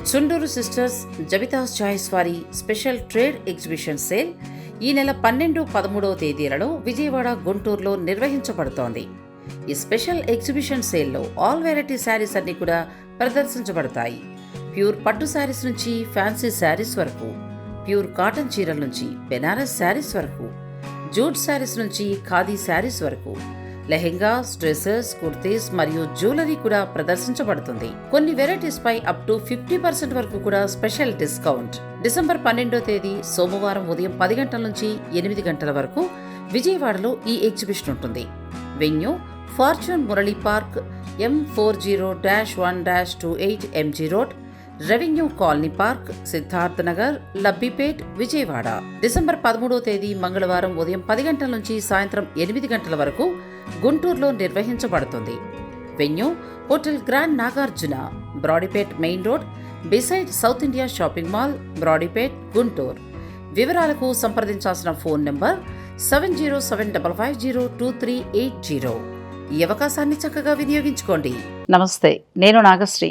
Chunduru sisters జబితాస్ choice వారి special trade exhibition sale ఈ నెల 12-13 తేదీలలో విజయవాడ, గుంటూరులో నిర్వహించబడుతోంది. ఈ స్పెషల్ ఎగ్జిబిషన్ సేల్లో ఆల్ వెరైటీ శారీస్ అన్ని కూడా ప్రదర్శించబడతాయి. ప్యూర్ పట్టు శారీస్ నుంచి ఫ్యాన్సీ శారీస్ వరకు, ప్యూర్ కాటన్ చీరల నుంచి బెనారస్ శారీస్ వరకు, జూట్ శారీస్ నుంచి ఖాదీ శారీస్ వరకు, లెహెంగాస్, డ్రెస్సెస్, కుర్తీస్ మరియు జ్యువెలరీ కూడా ప్రదర్శించబడుతుంది. కొన్ని వెరైటీస్ పై అప్ టు 50% వరకు కూడా స్పెషల్ డిస్కౌంట్. డిసెంబర్ 12వ తేదీ సోమవారం ఉదయం 10 గంటల నుంచి 8 గంటల వరకు విజయవాడలో ఈ ఎగ్జిబిషన్ ఉంటుంది. Venue Fortune Murali park, M40-1-28 MG road, revenue colony park, Siddharth Nagar, Labbipet, Vijayawada. December 13వ తేదీ మంగళవారం ఉదయం 10 గంటల నుంచి సాయంత్రం 8 గంటల వరకు గుంటూరులో నిర్వహించబడుతుంది. Venue hotel grand Nagarjuna, Brodipet main road, beside south India shopping mall, Brodipet, Guntur. వివరాలకు సంప్రదించాల్సిన ఫోన్ నంబర్ 7075502380. ఈ అవకాశాన్ని చక్కగా వినియోగించుకోండి. నమస్తే, నేను నాగశ్రీ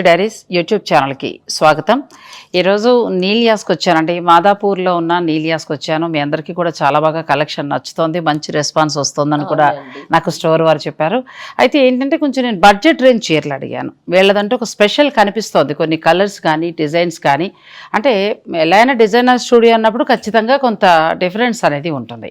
డైరీస్ యూట్యూబ్ ఛానల్కి స్వాగతం. ఈరోజు నీలియాస్కి వచ్చానండి. మాదాపూర్లో ఉన్న నీలియాస్కి వచ్చాను. మీ అందరికీ కూడా చాలా బాగా కలెక్షన్ నచ్చుతోంది, మంచి రెస్పాన్స్ వస్తుందని కూడా నాకు స్టోర్ వారు చెప్పారు. అయితే ఏంటంటే కొంచెం నేను బడ్జెట్ రేంజ్ చీరలు అడిగాను. వీళ్ళదంటే ఒక స్పెషల్ కనిపిస్తోంది, కొన్ని కలర్స్ కానీ డిజైన్స్ కానీ. అంటే ఎలా అయినా డిజైనర్ స్టూడియో అన్నప్పుడు ఖచ్చితంగా కొంత డిఫరెన్స్ అనేది ఉంటుంది.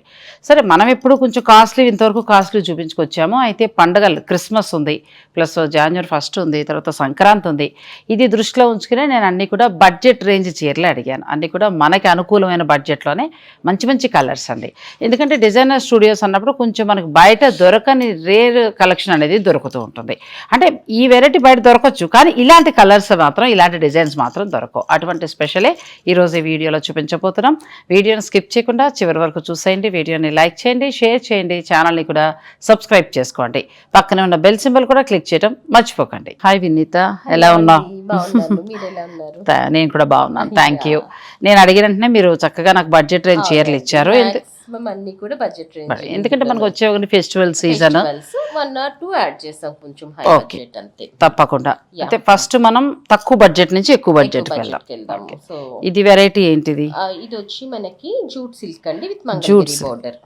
సరే, మనం ఎప్పుడు కొంచెం కాస్ట్లీ, ఇంతవరకు కాస్ట్లీ చూపించుకొచ్చాము. అయితే పండుగలు, క్రిస్మస్ ఉంది, ప్లస్ జనవరి 1 ఉంది, తర్వాత సంక్రాంతి ఉంది. ఇది దృష్టిలో ఉంచుకునే నేను అన్ని కూడా బడ్జెట్ రేంజ్ చీరలు అడిగాను. అన్ని కూడా మనకి అనుకూలమైన బడ్జెట్లోనే మంచి మంచి కలర్స్ అండి. ఎందుకంటే డిజైనర్ స్టూడియోస్ అన్నప్పుడు కొంచెం మనకు బయట దొరకని రేర్ కలెక్షన్ అనేది దొరుకుతూ ఉంటుంది. అంటే ఈ వెరైటీ బయట దొరకచ్చు, కానీ ఇలాంటి కలర్స్ మాత్రం, ఇలాంటి డిజైన్స్ మాత్రం దొరకవు. అటువంటి స్పెషలే ఈరోజు ఈ వీడియోలో చూపించబోతున్నాం. వీడియోని స్కిప్ చేయకుండా చివరి వరకు చూసేయండి. వీడియోని లైక్ చేయండి, షేర్ చేయండి, ఛానల్ని కూడా సబ్స్క్రైబ్ చేసుకోండి. పక్కనే ఉన్న బెల్ సింబల్ కూడా క్లిక్ చేయడం మర్చిపోకండి. హాయ్ వినీత, ఎలా ఉన్నావు? నేను కూడా బాగున్నాను, థ్యాంక్ యూ. నేను అడిగిన వెంటనే మీరు చక్కగా నాకు బడ్జెట్ రేంజ్ చీరలు ఇచ్చారు. ఎందుకంటే మనకు వచ్చే ఫెస్టివల్ సీజన్, తప్పకుండా. అయితే ఫస్ట్ మనం తక్కువ బడ్జెట్ నుంచి ఎక్కువ బడ్జెట్ వెళ్దాం. ఇది వెరైటీ ఏంటిది? ఇది వచ్చి మనకి జూట్ సిల్క్ అండి, విత్ జూట్ బోర్డర్.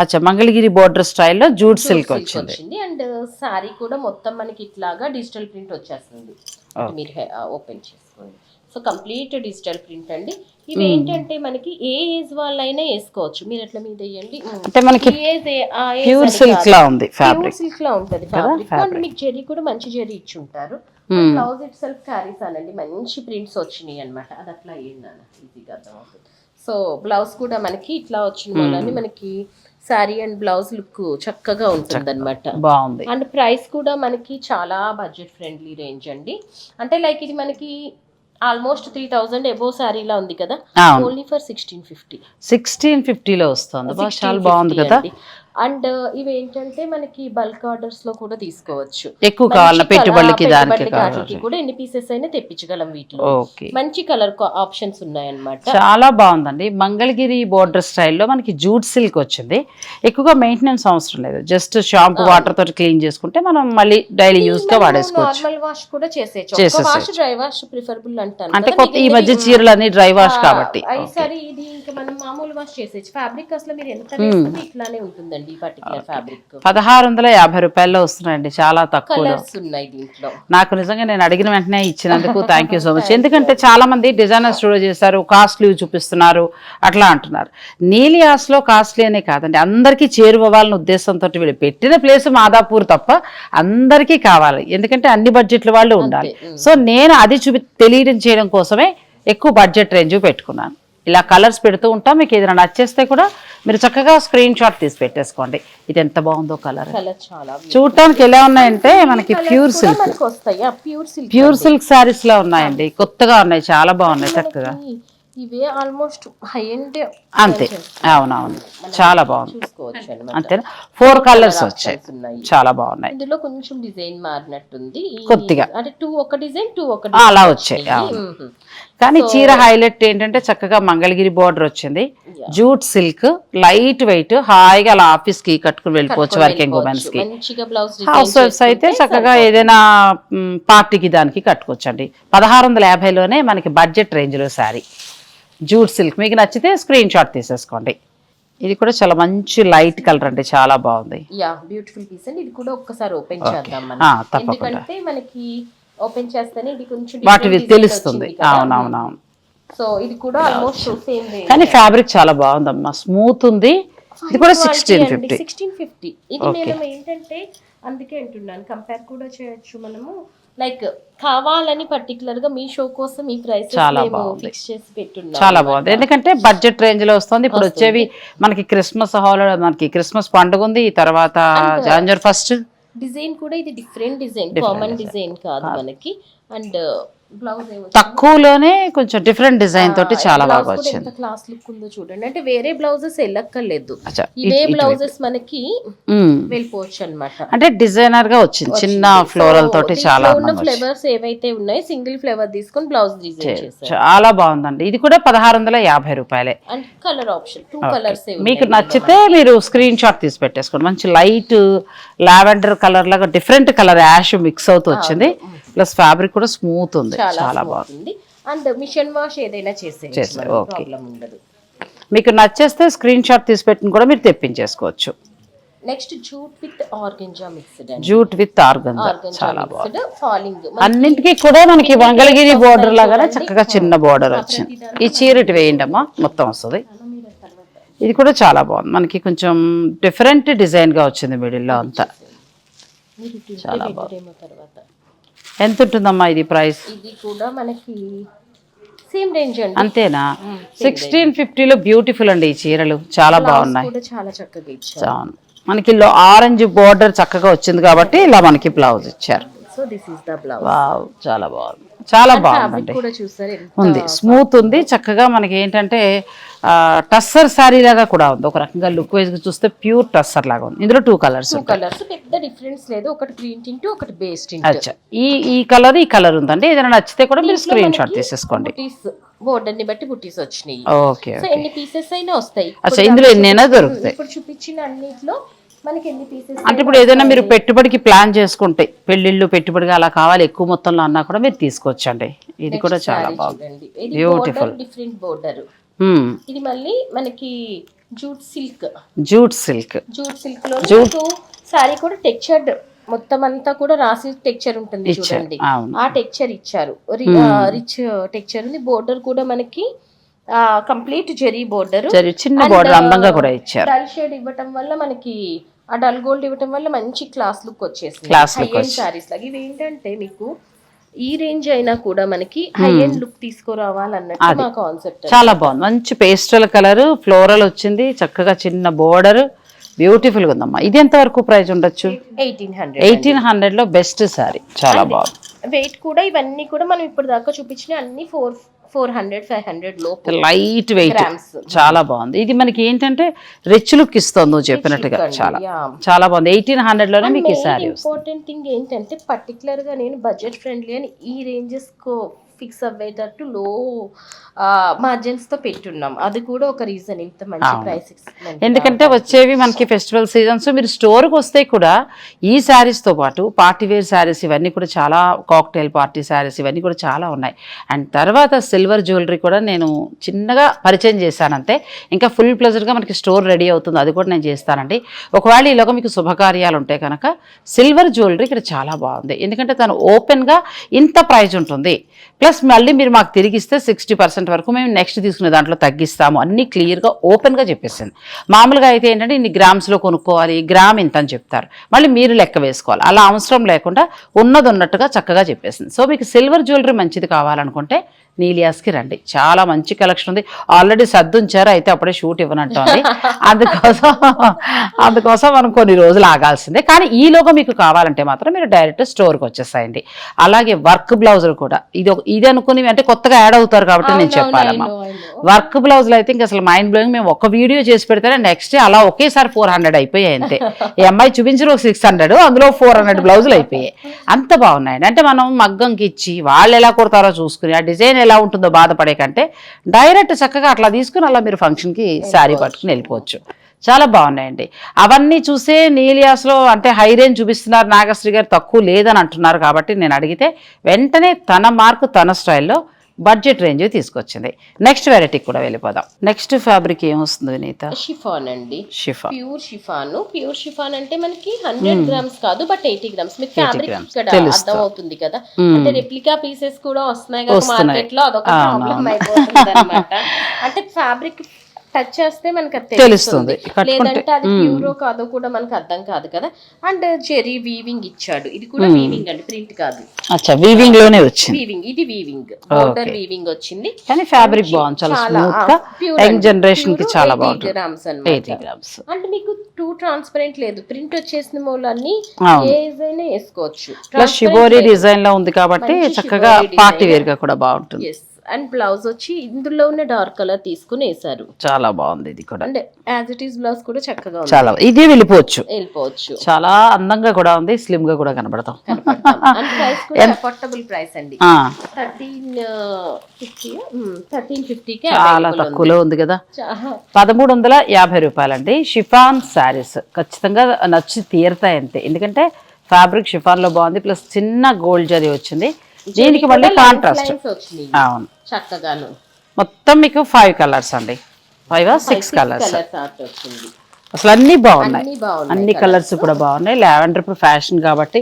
అచ్చా, మంగళగిరి బోర్డర్ స్టైల్లో జూట్ సిల్క్ వచ్చింది. అండ్ సారీ కూడా మొత్తం మనకి ఇట్లాగా డిజిటల్ ప్రింట్ వచ్చేస్తుంది. మీరు ఓపెన్ చేసుకోండి. సో కంప్లీట్ డిజిటల్ ప్రింట్ అండి. ఇవి ఏంటంటే మనకి ఏ ఏజ్ వాళ్ళైనా వేసుకోవచ్చు. మీరు ఎట్లా మీద వేయండి, అంటే మనకి ప్యూర్ సిల్క్ లా ఉంది, ప్యూర్ సిల్క్ లా ఉంటది ఫ్యాబ్రిక్. అండ్ మీకు జెరీ కూడా మంచి జెరీ ఇచ్చి ఉంటారు. బ్లౌజ్ ఇట్ సెల్ఫ్ క్యారీస్ అనండి, మంచి ప్రింట్స్ వచ్చినాయి అనమాట. అది అట్లా అయ్యింది ఈజీగా అర్థమవుతుంది. సో బ్లౌజ్ కూడా మనకి ఇట్లా వచ్చిన వల్ల మనకి శారీ అండ్ బ్లౌజ్ లుక్ చక్కగా ఉంటుంది అనమాట. బాగుంది. అండ్ ప్రైస్ కూడా మనకి చాలా బడ్జెట్ ఫ్రెండ్లీ రేంజ్ అండి. అంటే లైక్ ఇది మనకి ఆల్మోస్ట్ 3000 అబోవ్ శారీలా ఉంది కదా, ఓన్లీ ఫర్ 1650లో వస్తుంది. చాలా బాగుంది కదా. అండ్ ఇవి ఏంటంటే మనకి బల్క్ ఆర్డర్స్ లో కూడా తీసుకోవచ్చు. ఎక్కువ కావాలన్నా పెట్టుబడికి, దానికి కూడా ఎన్ని పీసెస్ అయినా తెప్పించగలం. వీటిలో మంచి కలర్ ఆప్షన్స్ ఉన్నాయన్నమాట. చాలా బాగుందండి. మంగళగిరి బోర్డర్ స్టైల్లో మనకి జూట్ సిల్క్ వచ్చింది. ఎక్కువగా మెయింటెనెన్స్ అవసరం లేదు, జస్ట్ షాంపూ వాటర్ తోటి క్లీన్ చేసుకుంటే మనం మళ్ళీ డైలీ యూస్ గా వాడేసుకోవచ్చు. నార్మల్ వాష్ కూడా చేసేయచ్చు. వాష్ డ్రై వాష్ ప్రిఫరబుల్ అంటాను. అంటే కొత్త ఈ మధ్య చీరలు అన్ని డ్రై వాష్ కాబట్టి సరే, ఇది ఇంకా మనం మామూలు వాష్ చేసేయచ్చు. ఫ్యాబ్రిక్ అసలు మీరు ఎంత వేసుకుంటే ఇట్లానే ఉంటుందండి. 1650 రూపాయల్లో వస్తున్నాయండి, చాలా తక్కువ. నాకు నిజంగా నేను అడిగిన వెంటనే ఇచ్చినందుకు థ్యాంక్ యూ సో మచ్. ఎందుకంటే చాలా మంది డిజైనర్ స్టూడియో చేశారు, కాస్ట్లీ చూపిస్తున్నారు అట్లా అంటున్నారు. నీలియాస్లో కాస్ట్లీ అనే కాదండి, అందరికీ చేరువవ్వాలన్న ఉద్దేశంతో వీళ్ళు పెట్టిన ప్లేస్ మాదాపూర్ తప్ప అందరికీ కావాలి. ఎందుకంటే అన్ని బడ్జెట్ల వాళ్ళు ఉండాలి. సో నేను అది తెలియడం చేయడం కోసమే ఎక్కువ బడ్జెట్ రేంజ్ పెట్టుకున్నాను. ఇలా కలర్స్ పెడుతూ ఉంటాం. మీకు ఏదైనా నచ్చేస్తే కూడా మీరు చక్కగా స్క్రీన్ షాట్ తీసి పెట్టేసుకోండి. ఇది ఎంత బాగుందో కలర్. చూడటానికి ఎలా ఉన్నాయంటే మనకి ప్యూర్ సిల్క్ శారీస్ లా ఉన్నాయండి, కొత్తగా ఉన్నాయి, చాలా బాగున్నాయి, చక్కగా. ఇవే ఆల్మోస్ట్ హై ఎండ్ అంతే. అవునవును, చాలా బాగుంది. అంతేనా? 4 కలర్స్ వచ్చాయి, చాలా బాగున్నాయి. ఇందులో కొంచెం డిజైన్ మారినట్టుంది కొద్దిగా, అంటే 2 ఒక డిజైన్ 2 ఒక అలా వచ్చాయి. కానీ చీర హైలైట్ ఏంటంటే చక్కగా మంగళగిరి బోర్డర్ వచ్చింది, జూట్ సిల్క్, లైట్ వెయిట్, హాయిగా అలా ఆఫీస్ కి కట్టుకుని వెళ్ళిపోవచ్చు. వర్కింగ్ ఉమెన్స్ కి, హౌస్ వైఫ్స్ అయితే చక్కగా ఏదైనా పార్టీకి దానికి కట్టుకోవచ్చు అండి. 1650లోనే మనకి బడ్జెట్ రేంజ్ లో శారీ జూట్ సిల్క్. మీకు నచ్చితే స్క్రీన్ షాట్ తీసేసుకోండి. ఇది కూడా చాలా మంచి లైట్ కలర్ అండి, చాలా బాగుంది. బ్యూటిఫుల్ పీస్ అండి. ఇది కూడా ఒక్కసారి ఓపెన్ చేద్దాం మనం, ఎందుకంటే మనకి ఓపెన్ చేస్తేనే ఇది కొంచెం వాటి తెలుస్తుంది. అవునవునవును. సో ఇది కూడా ఆల్మోస్ట్ సేమ్ రేంజ్, కానీ ఫ్యాబ్రిక్ చాలా బాగుందమ్మా, స్మూత్ ఉంది. ఇది కూడా 1650. ఇది నేను ఏంటంటే అందుకే అంటున్నాను, కంపేర్ కూడా చేయొచ్చు మనము. లైక్ కావాలని పర్టికులర్ గా మీ షో కోసం ఈ ప్రైస్ ఫిక్స్ చేసి పెట్టున్నాం. చాలా బాగుంది, ఎందుకంటే బడ్జెట్ రేంజ్ లో వస్తుంది. ఇప్పుడు వచ్చేవి మనకి క్రిస్మస్ హాలిడే, మనకి క్రిస్మస్ పండుగ ఉంది, తర్వాత జనవరి 1. డిజైన్ కూడా ఇది డిఫరెంట్ డిజైన్, కామన్ డిజైన్ కాదు మనకి. అండ్ బ్లౌజ్ తక్కువలోనే కొంచెం డిఫరెంట్ డిజైన్ తోటి చాలా బాగా వచ్చింది. క్లాస్ లుక్ ఉందో చూడండి. అంటే వేరే బ్లౌజెస్ వెళ్ళక్కర్లేదు, ఇవే బ్లౌజెస్ మనకి వెళ్ళిపోవచ్చు అన్నమాట. అంటే డిజైనర్ గా వచ్చింది, చిన్న ఫ్లోరల్ తోటి చాలా ఫ్లేవర్స్ ఏవైతే ఉన్నాయో సింగిల్ ఫ్లేవర్ తీసుకొని బ్లౌజ్ డిజైన్ చేశారు. చాలా బాగుందండి. ఇది కూడా 1650 రూపాయలే. And colour option 2 colours. మీకు నచ్చితే మీరు స్క్రీన్ షాట్ తీసి పెట్టేసుకోండి. మంచి లైట్ లావెండర్ కలర్ లాగా డిఫరెంట్ కలర్ యాష్ మిక్స్ అవుతూ వచ్చింది. ప్లస్ ఫ్యాబ్రిక్ కూడా స్మూత్ ఉంది, చాలా బాగుంది. అండ్ మిషన్ వాష్ ఏదైనా చేసేయచ్చు, ప్రాబ్లం ఉండదు. మీకు నచ్చేస్తే స్క్రీన్ షాట్ తీసి పెట్టిన కూడా మీరు తెప్పించేసుకోవచ్చు. Next jute with organza mixed, jute with organza చాలా బాగుంది. ఫాలింగ్ అన్నింటికి కూడా మనకి మంగళగిరి బోర్డర్ లాగానే చక్కగా చిన్న బోర్డర్ వచ్చింది. ఈ చీర ఇటు వేయండి అమ్మా, మొత్తం వస్తుంది. ఇది కూడా చాలా బాగుంది, మనకి కొంచెం డిఫరెంట్ డిజైన్ గా వచ్చింది మిడిల్లో అంతా, చాలా బాగుంది. ఎంత ఉంటుందమ్మా ఇది ప్రైస్? ఇది కూడా మనకి సేమ్ రేంజ్ అండి. అంతేనా? 1650లో బ్యూటిఫుల్ అండి ఈ చీరలు, చాలా బాగున్నాయి, చాలా చక్కగా ఇచ్చారు. మనకి ఆరెంజ్ బోర్డర్ చక్కగా వచ్చింది కాబట్టి ఇలా మనకి బ్లౌజ్ ఇచ్చారు. So this is the blouse. Wow, చాలా బాగుంది, చాలా బాగుందండి. ఉంది, స్మూత్ ఉంది, చక్కగా మనకి ఏంటంటే టస్సర్ శారీ లాగా కూడా ఉంది. ఒక రకంగా లుక్ వైజ్ చూస్తే ప్యూర్ టస్సర్ లాగా ఉంది. ఇందులో 2 కలర్స్. పెద్ద డిఫరెన్స్ లేదు, ఒకటి గ్రీన్ టింట్, ఒకటి బేస్ టింట్. అచ్చా, ఈ కలర్ ఉందండి. ఏదైనా నచ్చితే కూడా మీరు స్క్రీన్ షాట్ తీసేసుకోండి. బోర్డర్ ని బట్టి బుట్టీస్ వచ్చినాయి. ఓకే, సో ఎన్ని పీసెస్ అయినా వస్తాయి. అచ్చా, ఇందులో ఎన్నైనా దొరుకుతాయి. ఇప్పుడు చూపించిన అన్నిట్లో మనకి ఎన్ని పీసెస్ అంటే ఇప్పుడు ఏదైనా మీరు పెట్టుబడికి ప్లాన్ చేసుకుంటే, పెళ్లిళ్ళు పెట్టుబడిగా అలా కావాలి ఎక్కువ మొత్తంలో అన్నా కూడా మీరు తీసుకోవచ్చండి. ఇది కూడా చాలా బాగుంది, బ్యూటిఫుల్. Different border. ఇది మళ్ళీ మనకి జూట్ సిల్క్. జూట్ సిల్క్ లో సారీ కూడా టెక్చర్డ్, మొత్తం అంతా కూడా రాసి టెక్చర్ ఉంటుంది చూడండి, ఆ టెక్చర్ ఇచ్చారు. రిచ్ టెక్చర్ ఉంది. బోర్డర్ కూడా మనకి కంప్లీట్ జెరీ బోర్డర్, చిన్న బోర్డర్ అందంగా కూడా ఇచ్చారు. డల్ షేడ్ ఇవ్వటం వల్ల మనకి ఆ డల్ గోల్డ్ ఇవ్వటం వల్ల మంచి క్లాస్ లుక్ వచ్చేసింది. హై ఎండ్ సారీస్ లాగా ఇవి ఏంటంటే మీకు ఈ రేంజ్ అయినా కూడా మనకి హై ఎండ్ లుక్ తీసుకురావాలన్నట్టు మా కాన్సెప్ట్. చాలా బాగుంది, మంచి పేస్టల్ కలర్, ఫ్లోరల్ వచ్చింది, చక్కగా చిన్న బోర్డర్, బ్యూటిఫుల్ గా ఉందమ్మా. ఇది ఎంత వరకు ప్రైస్ ఉండొచ్చు? 1800 లో బెస్ట్ సారీ, చాలా బాగుంది. వెయిట్ కూడా ఇవన్నీ కూడా మనం ఇప్పుడు దాకా చూపించిన అన్ని 400-500 లోపు, లైట్ వెయిట్, చాలా బాగుంది. ఇది మనకి ఏంటంటే రిచ్ లుక్ ఇస్తుంది నువ్వు చెప్పినట్టుగా, చాలా బాగుంది. 1800 లోనే మీకు ఈ సారీ. ఇంపార్టెంట్ థింగ్ ఏంటంటే పర్టికులర్ గా నేను బడ్జెట్ ఫ్రెండ్లీ అని ఈ రేంజెస్ కు ఫిక్స్ అవ్వేటట్టు లో మార్జిన్స్ తో పెట్టున్నాం. అది కూడా ఒక రీజన్ ఇంత మంచి ప్రైస్. ఎందుకంటే వచ్చేవి మనకి ఫెస్టివల్ సీజన్స్, మీరు స్టోర్కి వస్తే కూడా ఈ శారీస్ తో పాటు పార్టీ వేర్ శారీస్ ఇవన్నీ కూడా చాలా, కాక్టైల్ పార్టీ శారీస్ ఇవన్నీ కూడా చాలా ఉన్నాయి. అండ్ తర్వాత సిల్వర్ జ్యువెలరీ కూడా నేను చిన్నగా పరిచయం చేశానంతే, ఇంకా ఫుల్ ప్లెజర్గా మనకి స్టోర్ రెడీ అవుతుంది, అది కూడా నేను చేస్తానండి. ఒకవేళ ఈలోగా మీకు శుభకార్యాలు ఉంటే కనుక సిల్వర్ జ్యువెలరీ ఇక్కడ చాలా బాగుంది, ఎందుకంటే తను ఓపెన్గా ఇంత ప్రైస్ ఉంటుంది. ప్లస్ మళ్ళీ మీరు మాకు తిరిగిస్తే 60% వరకు మేము నెక్స్ట్ తీసుకునే దాంట్లో తగ్గిస్తాము, అన్నీ క్లియర్గా ఓపెన్గా చెప్పేసింది. మామూలుగా అయితే ఏంటంటే ఇన్ని గ్రామ్స్లో కొనుక్కోవాలి, గ్రామ్ ఇంత అని చెప్తారు, మళ్ళీ మీరు లెక్క వేసుకోవాలి. అలా అవసరం లేకుండా ఉన్నది ఉన్నట్టుగా చక్కగా చెప్పేసింది. సో మీకు సిల్వర్ జ్యువెలరీ మంచిది కావాలనుకుంటే నీలియాస్కి రండి, చాలా మంచి కలెక్షన్ ఉంది. ఆల్రెడీ సర్దుంచారు, అయితే అప్పుడే షూట్ ఇవ్వనంటుంది, అందుకోసం మనం కొన్ని రోజులు ఆగాల్సిందే. కానీ ఈలోగా మీకు కావాలంటే మాత్రం మీరు డైరెక్ట్ స్టోర్కి వచ్చేసాయండి. అలాగే వర్క్ బ్లౌజులు కూడా ఇది అనుకుని అంటే కొత్తగా యాడ్ అవుతారు కాబట్టి నేను చెప్పాలమ్మా. వర్క్ బ్లౌజులు అయితే ఇంకా అసలు మైండ్ బ్లోయింగ్. మేము ఒక వీడియో చేసి పెడితేనే నెక్స్ట్ అలా ఒకేసారి 400 అయిపోయాయి అంతే. ఈ అమ్మాయి చూపించిన 600, అందులో 400 బ్లౌజులు అయిపోయాయి. అంత బాగున్నాయండి. అంటే మనం మగ్గంకి ఇచ్చి వాళ్ళు ఎలా కుడతారో చూసుకుని, ఆ డిజైన్ ఎలా ఉంటుందో బాధపడే కంటే డైరెక్ట్ చక్కగా అట్లా తీసుకుని అలా మీరు ఫంక్షన్కి శారీ పట్టుకుని వెళ్ళిపోవచ్చు. చాలా బాగున్నాయండి. అవన్నీ చూసే నీలియాస్లో అంటే హై రేంజ్ చూపిస్తున్నారు, నాగశ్రీ గారు తక్కువ లేదని అంటున్నారు. కాబట్టి నేను అడిగితే వెంటనే తన మార్కు తన స్టైల్లో బడ్జెట్ రేంజ్ తీసుకొచ్చింది. నెక్స్ట్ వెరైటీకి కూడా వెళ్ళిపోదాం. నెక్స్ట్ ఫ్యాబ్రిక్ ఏమొస్తుంది వినీత? షిఫాన్ అండి, షిఫాన్, ప్యూర్ షిఫాన్ అంటే మనకి 100 గ్రామ్స్ కాదు బట్ 80 గ్రామ్స్. మీకు ఫ్యాబ్రిక్ ఇక్కడ అర్థం అవుతుంది కదా, అంటే రెప్లికా పీసెస్ కూడా వస్తున్నాయి కదా మార్కెట్ లో, అదొక ప్రాబ్లం అయిపోతుంది అనమాట. అంటే ఫ్యాబ్రిక్ టచ్ చేస్తే మనకి అది తెలుస్తుంది, లేదంటే అది ప్యూరో కాదో కూడా మనకు అర్థం కాదు కదా. అండ్ జెరీ వీవింగ్ ఇచ్చాడు, ఇది కూడా వీవింగ్ అండి, ప్రింట్ కాదు. అచ్చా, వీవింగ్ లోనే వచ్చింది. వీవింగ్, ఇది వీవింగ్, బోర్డర్ వీవింగ్ వచ్చింది. కానీ ఫ్యాబ్రిక్ బాగుంది, చాలా స్మూత్ గా, యంగ్ జనరేషన్ కి చాలా బాగుంది. 80 గ్రామ్స్ అన్నమాట. అంటే మీకు టూ ట్రాన్స్పరెంట్ లేదు, ప్రింట్ వచ్చేసిన మూలన్నీ ఏ డిజైన్ వేసుకోవచ్చు. ప్లస్ షిబోరి డిజైన్ లో ఉంది కాబట్టి చక్కగా పార్టీ వేర్ గా కూడా బాగుంటుంది. అండ్ బ్లౌజ్ వచ్చి ఇందులో ఉన్న డార్క్ కలర్ తీసుకుని వేసారు, చాలా బాగుంది. ఇది కూడా అంటే యాజ్ ఇట్ ఈస్ బ్లౌజ్ కూడా చక్కగా ఉంది, చాలా ఇదే వెళ్ళిపోవచ్చు. చాలా అందంగా కూడా ఉంది, స్లిమ్ గా కూడా కనబడతాం. అండ్ ప్రైస్ కూడా అఫోర్డబుల్ ప్రైస్ అండి, 1350 కి చాలా తక్కువలో ఉంది కదా. 1350 రూపాయలండి. షిఫాన్ శారీస్ ఖచ్చితంగా నచ్చి తీరుతాయి అంతే, ఎందుకంటే ఫ్యాబ్రిక్ షిఫాన్ లో బాగుంది, ప్లస్ చిన్న గోల్డ్ జరీ వచ్చింది. దీనికి మళ్ళీ కాంట్రాస్ట్. అవును, చక్కగాను. మొత్తం మీకు 5 కలర్స్ అండి, 5 or 6 కలర్స్. అసలు అన్ని బాగున్నాయి, అన్ని కలర్స్ కూడా బాగున్నాయి. లావెండర్ ఇప్పుడు ఫ్యాషన్ కాబట్టి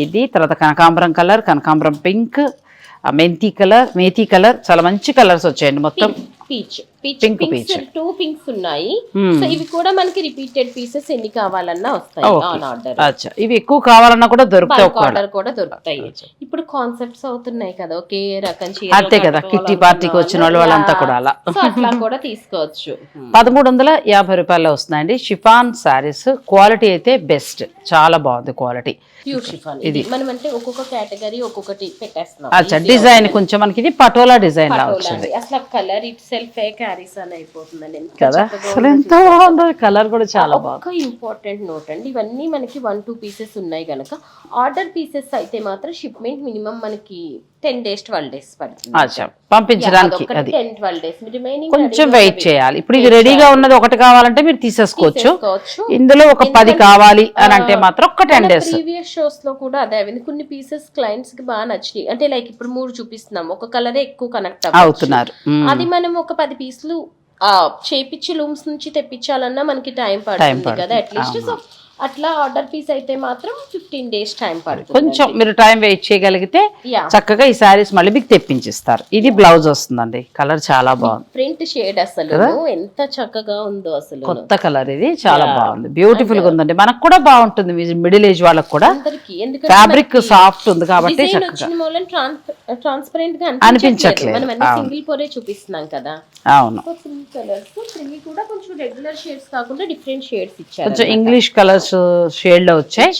ఇది, తర్వాత కనకాంబరం కలర్, కనకాంబరం పింక్, మేథీ కలర్, చాలా మంచి కలర్స్ వచ్చాయండి. మొత్తం పింక్, 2 పింక్స్ ఉన్నాయి. సో ఇవి కూడా మనకి రిపీటెడ్ పీసెస్ ఎన్ని కావాలన్నా వస్తాయి ఆన్ ఆర్డర్. అచ్చా, ఇవి ఎక్కువ కావాలన్నా కూడా దొరుకుతాయి, ఆర్డర్ కూడా దొరుకుతాయి. ఇప్పుడు కాన్సెప్ట్స్ అవుతున్నాయి కదా, ఒకే రకం చీర అంతే కదా, కిట్టి పార్టీకి వచ్చిన వాళ్ళంతా కూడా అలా అట్లా కూడా తీసుకోవచ్చు. 1350 రూపాయల్లో వస్తున్నాయండి షిఫాన్ శారీస్. క్వాలిటీ అయితే బెస్ట్, చాలా బాగుంది క్వాలిటీ. ప్యూర్ షిఫాన్ ఇది మనం అంటే ఒక్కొక్క కేటగిరీ ఒక్కొక్కటి పెట్టేస్తున్నాం. అచ్చా, డిజైన్ కొంచెం మనకి ఇది పటోలా డిజైన్ లా వచ్చింది. అసలు కలర్ ఇట్ సెల్ఫ్ క్యారీస్ అని అయిపోతుందండి కదా, అసలు ఎంత బాగుందో కలర్ కూడా చాలా బాగుంది. ఒక ఇంపార్టెంట్ నోట్ అండి, ఇవన్నీ మనకి 1-2 పీసెస్ ఉన్నాయి కనుక ఆర్డర్ పీసెస్ అయితే మాత్రం షిప్మెంట్ మినిమం మనకి 10 days 12 days పడుతుంది. అచ్చా, పంపించడానికి అది 10-12 days, రిమైనింగ్ కొంచెం వెయిట్ చేయాలి. ఇప్పుడు ఇది రెడీగా ఉన్నది ఒకటి కావాలంటే మీరు తీసేసుకోవచ్చు, ఇందులో ఒక 10 కావాలి అని అంటే మాత్రం ఒక 10 days. ప్రీవియస్ షోస్ లో కూడా అదే అయింది, కొన్ని పీసెస్ క్లయింట్స్ కి బాగా నచ్చినాయి. అంటే లైక్ ఇప్పుడు 3 చూపిస్తున్నాం, ఒక కలరే ఎక్కువ కనెక్ట్ అవుతున్నారు. అది మనం ఒక 10 పీసులు చేపించి లూమ్స్ నుంచి తెప్పించాలన్నా మనకి టైం పడుతుంది కదా అట్లీస్ట్. సో అట్లా ఆర్డర్ పీస్ అయితే మాత్రం 15 days టైం పడుతుంది. కొంచెం మీరు టైం వెయిట్ చేయగలిగితే చక్కగా ఈ సారీస్ మళ్ళీ మీకు తెప్పించిస్తారు. ఇది బ్లౌజ్ వస్తుందండి, కలర్ చాలా బాగుంది, ప్రింట్ షేడ్ అసలు ఎంత చక్కగా ఉందో, అసలు కొత్త కలర్ ఇది, చాలా బాగుంది, బ్యూటిఫుల్ గా ఉందండి. మనకు కూడా బాగుంటుంది, మిడిల్ ఏజ్ వాళ్ళకి కూడా. ఫ్యాబ్రిక్ సాఫ్ట్ ఉంది కాబట్టి ట్రాన్స్పరెంట్ గా అనిపించట్లేదు. మనం అన్ని సింగిల్ పోరే చూపిస్తున్నాం కదా. అవును, 3 కలర్స్, 3 కూడా కొంచెం రెగ్యులర్ షేడ్స్ కాకుండా డిఫరెంట్ షేడ్స్ ఇచ్చారు, కొంచెం ఇంగ్లీష్ కలర్స్ షేడ్ లో వచ్చాయి.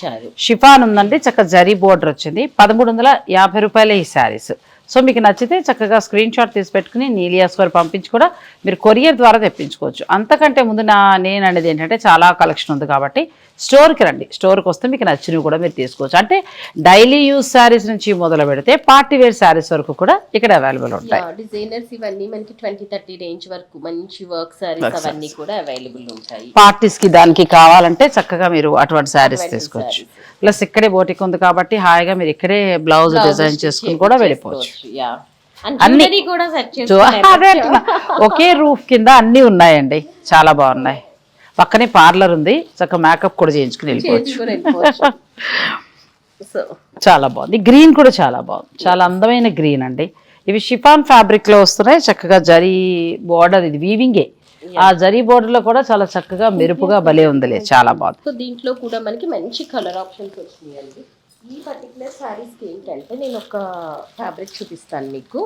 షిఫాన్ ఉందండి, చక్కగా జరీ బోర్డర్ వచ్చింది. 1350 రూపాయలే ఈ శారీస్. సో మీకు నచ్చితే చక్కగా స్క్రీన్ షాట్ తీసి పెట్టుకుని నీలియాస్ వారు పంపించి కూడా మీరు కొరియర్ ద్వారా తెప్పించుకోవచ్చు. అంతకంటే ముందు నేను అనేది ఏంటంటే చాలా కలెక్షన్ ఉంది కాబట్టి స్టోర్కి రండి, స్టోర్కి వస్తే మీకు నచ్చినవి కూడా మీరు తీసుకోవచ్చు. అంటే డైలీ యూజ్ శారీస్ నుంచి మొదలు పెడితే పార్టీ వేర్ శారీస్ వరకు కూడా ఇక్కడ అవైలబుల్ ఉంటాయి. డిజైనర్స్ ఇవన్నీ మనకి 20-30 రేంజ్ వరకు మంచి వర్క్ శారీస్ అవన్నీ కూడా అవైలబుల్ ఉంటాయి. పార్టీస్ కి దానికి కావాలంటే చక్కగా మీరు అటువంటి శారీస్ తీసుకోవచ్చు. ప్లస్ ఇక్కడే బోటిక్ ఉంది కాబట్టి హాయిగా మీరు ఇక్కడే బ్లౌజ్ డిజైన్ చేసుకుని కూడా వెళ్ళిపోవచ్చు. అన్ని ఒకే రూఫ్ కింద అన్ని ఉన్నాయండి, చాలా బాగున్నాయి. పక్కనే పార్లర్ ఉంది, చక్కగా మేకప్ కూడా చేయించుకుని వెళ్ళిపోవచ్చు. చాలా బాగుంది. గ్రీన్ కూడా చాలా బాగుంది, చాలా అందమైన గ్రీన్ అండి. ఇవి షిఫాన్ ఫ్యాబ్రిక్ లో వస్తున్నాయి, చక్కగా జరీ బోర్డర్, ఇది వీవింగే. ఆ జరీ బోర్డర్ లో కూడా చాలా చక్కగా మెరుపుగా భలే ఉందిలే, చాలా బాగుంది. సో దీంట్లో కూడా మనకి మంచి కలర్ ఆప్షన్స్ వచ్చినాయండి. ఈ పర్టికులర్ శారీస్ కి ఏంటంటే నేను ఒక ఫ్యాబ్రిక్ చూపిస్తాను మీకు,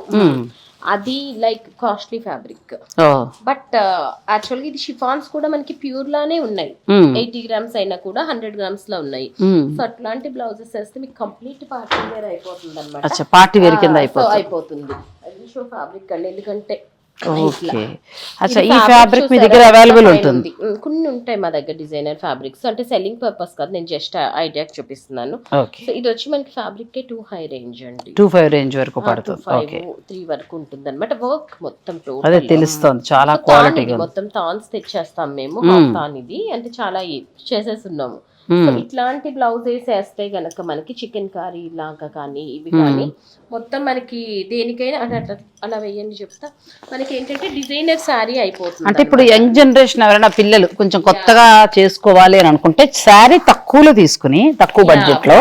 అది లైక్ కాస్ట్లీ ఫ్యాబ్రిక్, బట్ యాక్చువల్గా ఇది షిఫాన్స్ కూడా మనకి ప్యూర్ లానే ఉన్నాయి. 80 గ్రామ్స్ అయినా కూడా 100 గ్రామ్స్ లో ఉన్నాయి. సో అట్లాంటి బ్లౌజెస్ వేస్తే మీకు కంప్లీట్ పార్టీ వేర్ అయిపోతుంది అనమాట. పార్టీ వేర్ కింద అయిపోతుంది. అది షో ఫ్యాబ్రిక్ అండి, ఎందుకంటే ఓకే. అచ్చా, ఈ ఫ్యాబ్రిక్ మీ దగ్గర అవైలబుల్ ఉంటుంది? కొన్ని ఉంటాయి మా దగ్గర డిజైనర్ ఫ్యాబ్రిక్స్, అంటే సెల్లింగ్ పర్పస్ కాదు, నేను జస్ట్ ఐడియాకి చూపిస్తున్నాను. సో ఇది వచ్చి మనకి ఫ్యాబ్రిక్ 2 హై రేంజ్ అండి, 2.5 రేంజ్ వరకు పడుతుంది. 3 వరకు ఉంటుంది అనమాట. వర్క్ మొత్తం అదే తెలుస్తుంది, చాలా క్వాలిటీగా మొత్తం తాన్స్ తెచ్చేస్తాం మేము. తాన్ ఇది అంటే చాలా చేసేస్తున్నాము. ఇట్లాంటి బ్లౌజెస్ వేస్తే గనక మనకి చికెన్ కర్రీ లాగా కానీ ఇవి కానీ మొత్తం మనకి దేనికైనా అంటే అట్లా అలా వేయండి చెప్తా, మనకి ఏంటంటే డిజైనర్ శారీ అయిపోతుంది. అంటే ఇప్పుడు యంగ్ జనరేషన్ ఎవరైనా పిల్లలు కొంచెం కొత్తగా చేసుకోవాలి అని అనుకుంటే శారీ తక్కువలో తీసుకుని తక్కువ బడ్జెట్ లో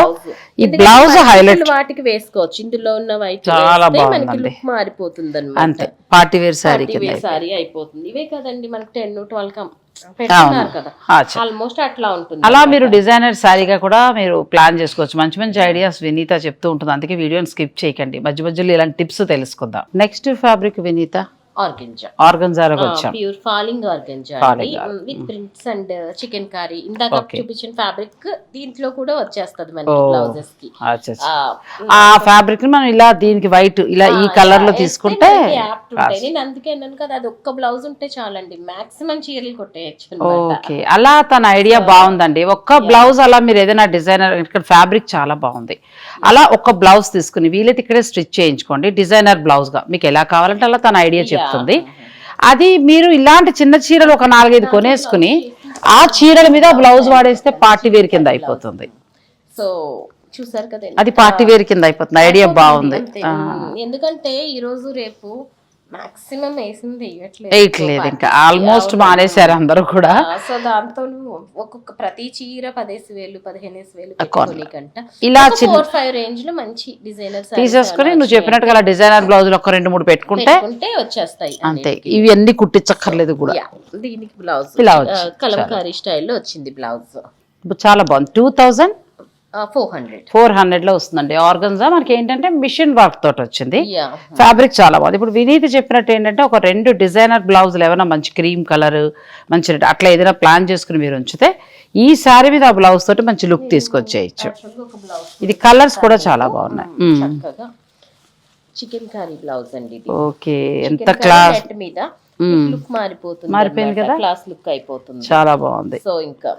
ఈ బ్లౌజ్ హైలైట్ వాటికి వేసుకోవచ్చు. ఇందులో ఉన్న వైట్ చాలా మనకి లుక్ మారిపోతుంది అనమాట. అంతే, పార్టీ వేర్ శారీ శారీ అయిపోతుంది. ఇవే కదండి మనకి 10-12 ఆల్మోస్ట్ అట్లా ఉంటుంది. అలా మీరు డిజైనర్ శారీగా కూడా మీరు ప్లాన్ చేసుకోవచ్చు. మంచి మంచి ఐడియాస్ వినీత చెప్తూ ఉంటుంది, అందుకే వీడియోని స్కిప్ చేయకండి, మధ్య మధ్యలో ఇలాంటి టిప్స్ తెలుసుకుందాం. నెక్స్ట్ ఫ్యాబ్రిక్ వినీత ఆర్గంజాలోకి వచ్చాం. Pure falling organza with prints and chicken curry. ఇందాక చూపించిన ఫ్యాబ్రిక్ దీంట్లో కూడా వచ్చేస్తది మనకి బ్లౌజెస్ కి. ఆ ఫ్యాబ్రిక్ మనం ఇలా దీనికి వైట్ ఇలా ఈ కలర్ లో తీసుకుంటే నేను అందుకే అన్నాను కదా, అది ఒక్క బ్లౌజ్ ఉంటే చాలండి, మాక్సిమం చీరలు కొట్టేయచ్చు. ఓకే, అలా తన ఐడియా బాగుందండి. ఒక్క బ్లౌజ్ అలా మీరు ఏదైనా డిజైనర్, ఇక్కడ ఫ్యాబ్రిక్ చాలా బాగుంది, అలా ఒక బ్లౌజ్ తీసుకుని వీలైతే ఇక్కడే స్టిచ్ చేయించుకోండి. డిజైనర్ బ్లౌజ్ గా మీకు ఎలా కావాలంటే అలా తన ఐడియా చెప్తుంది. అది మీరు ఇలాంటి చిన్న చీరలు ఒక 4-5 కొనేసుకుని ఆ చీరల మీద బ్లౌజ్ వాడేస్తే పార్టీ వేర్ కింద అయిపోతుంది. సో చూసారు కదా, అది పార్టీ వేర్ కింద అయిపోతుంది. ఐడియా బాగుంది. ఎందుకంటే ఈ రోజు రేపు మాక్సిమం వేయట్లేదు, ఇంకా ఆల్మోస్ట్ మానేశారు అందరూ కూడా. సో దాంతో ఒక్కొక్క ప్రతి చీర 10,000-15,000 ఇలా 4-5 రేంజ్ లో మంచి డిజైనర్ తీసేసుకుని నువ్వు చెప్పినట్టుగా అలా డిజైనర్ బ్లౌజులు ఒక 2-3 పెట్టుకుంటే వచ్చేస్తాయి. అంతే, ఇవి అన్ని కుట్టించక్కర్లేదు కూడా. దీనికి బ్లౌజ్ కలంకారీ స్టైల్లో వచ్చింది బ్లౌజ్, చాలా బాగుంది. 2,400 లో వస్తుందండి. ఆర్గన్జా మనకి ఏంటంటే మిషన్ వర్క్ తోటి వచ్చింది, ఫ్యాబ్రిక్ చాలా బాగుంది. ఇప్పుడు వినీత్ చెప్పినట్టు ఏంటంటే ఒక 2 డిజైనర్ బ్లౌజులు ఏమైనా మంచి క్రీమ్ కలర్ మంచి అట్లా ఏదైనా ప్లాన్ చేసుకుని మీరు ఉంచితే ఈ శారీ మీద ఆ బ్లౌజ్ తోటి మంచి లుక్ తీసుకొచ్చేయచ్చు. ఇది కలర్స్ కూడా చాలా బాగున్నాయి. చికెన్ కర్రీ బ్లౌజ్ అండి. ఓకే, ఎంత క్లాస్ మీద లుక్ మారిపోయింది కదా, క్లాస్ లుక్ అయిపోతుంది, చాలా బాగుంది. సో ఇంకా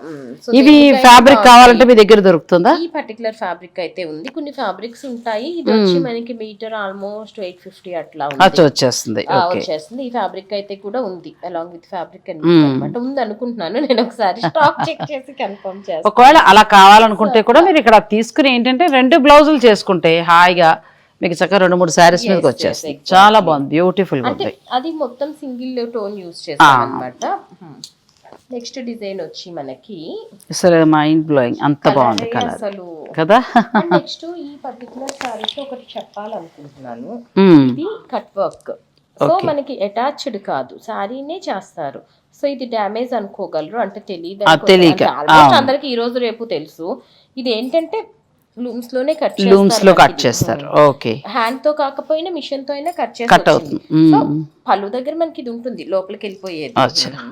ఇవి ఫ్యాబ్రిక్ కావాలంటే మీ దగ్గర దొరుకుతుందా? ఈ పర్టికులర్ ఫ్యాబ్రిక్ అయితే ఉంది, కొన్ని ఫ్యాబ్రిక్స్ ఉంటాయి. ఇది వచ్చి మనకి మీటర్ ఆల్మోస్ట్ 850 అట్లా వచ్చేస్తుంది. ఈ ఫ్యాబ్రిక్ అయితే కూడా ఉంది అలాంగ్ విత్ ఫ్యాబ్రిక్ అనమాట. ఉంది అనుకుంటున్నాను, నేను ఒకసారి స్టాక్ చెక్ చేసి కన్ఫర్మ్ చేస్తాను. ఒకవేళ అలా కావాలనుకుంటే కూడా మీరు ఇక్కడ తీసుకుని ఏంటంటే 2 బ్లౌజులు చేసుకుంటే హాయిగా మీకు చక్కగా 2-3 శారీస్ మీదకి వచ్చేస్తాయి. చాలా బాగుంది, బ్యూటిఫుల్ గా ఉంది. అది మొత్తం సింగిల్ టోన్ యూస్ చేస్తాం అన్నమాట. నెక్స్ట్ డిజైన్ వచ్చి మనకి అసలు మైండ్ బ్లోయింగ్, అంత బాగుంది కలర్ కదా. నెక్స్ట్ ఈ పర్టికులర్ సారీకి ఒకటి చెప్పాలనుకుంటున్నాను, ఇది కట్ వర్క్. సో మనకి అటాచ్డ్ కాదు, సారీనే చేస్తారు. సో ఇది డ్యామేజ్ అనుకోగలరు, అంటే తెలియదు, అందరికి ఈ రోజు రేపు తెలుసు. ఇది ఏంటంటే లూమ్స్ లో కట్ చేస్తారు. ఓకే, హ్యాండ్ తో కాకపోయినా మిషన్ తో అయినా కట్ చేస్తారు. సో పళ్ళు దగ్గర మనకి ఇది ఉంటుంది, లోపలికి వెళ్ళిపోయేది.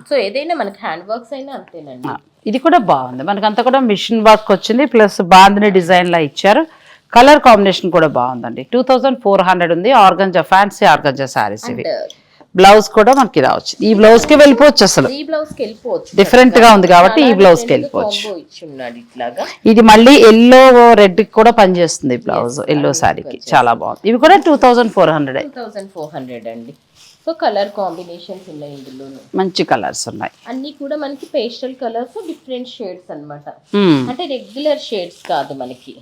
సో ఏదైనా మనకి హ్యాండ్ వర్క్స్ అయినా అంతేనండి. ఇది కూడా బాగుంది, మనకి అంతా కూడా మిషన్ వర్క్ వచ్చింది, ప్లస్ బాందిని డిజైన్ లా ఇచ్చారు. కలర్ కాంబినేషన్ కూడా బాగుందండి. 2,400 ఉంది. ఆర్గంజా, ఫ్యాన్సీ ఆర్గంజా సారీస్ ఇవి. బ్లౌజ్ కూడా మనకి రావచ్చు, ఈ బ్లౌజ్ కి వెళ్ళిపోవచ్చు, అసలు డిఫరెంట్ గా ఉంది కాబట్టి ఈ బ్లౌజ్ కి వెళ్ళిపోవచ్చు. ఇది మళ్ళీ ఎల్లో రెడ్ కూడా పనిచేస్తుంది బ్లౌజ్, ఎల్లో సారీకి చాలా బాగుంది. ఇవి కూడా 2,400 అండి. సో కలర్ కాంబినేషన్స్ ఉన్నాయి, ఇందులో మంచి కలర్స్ ఉన్నాయి. అన్ని కూడా మనకి పేస్టల్ కలర్స్, డిఫరెంట్ షేడ్స్ అన్నమాట. అంటే రెగ్యులర్ షేడ్స్ కాదు మనకి,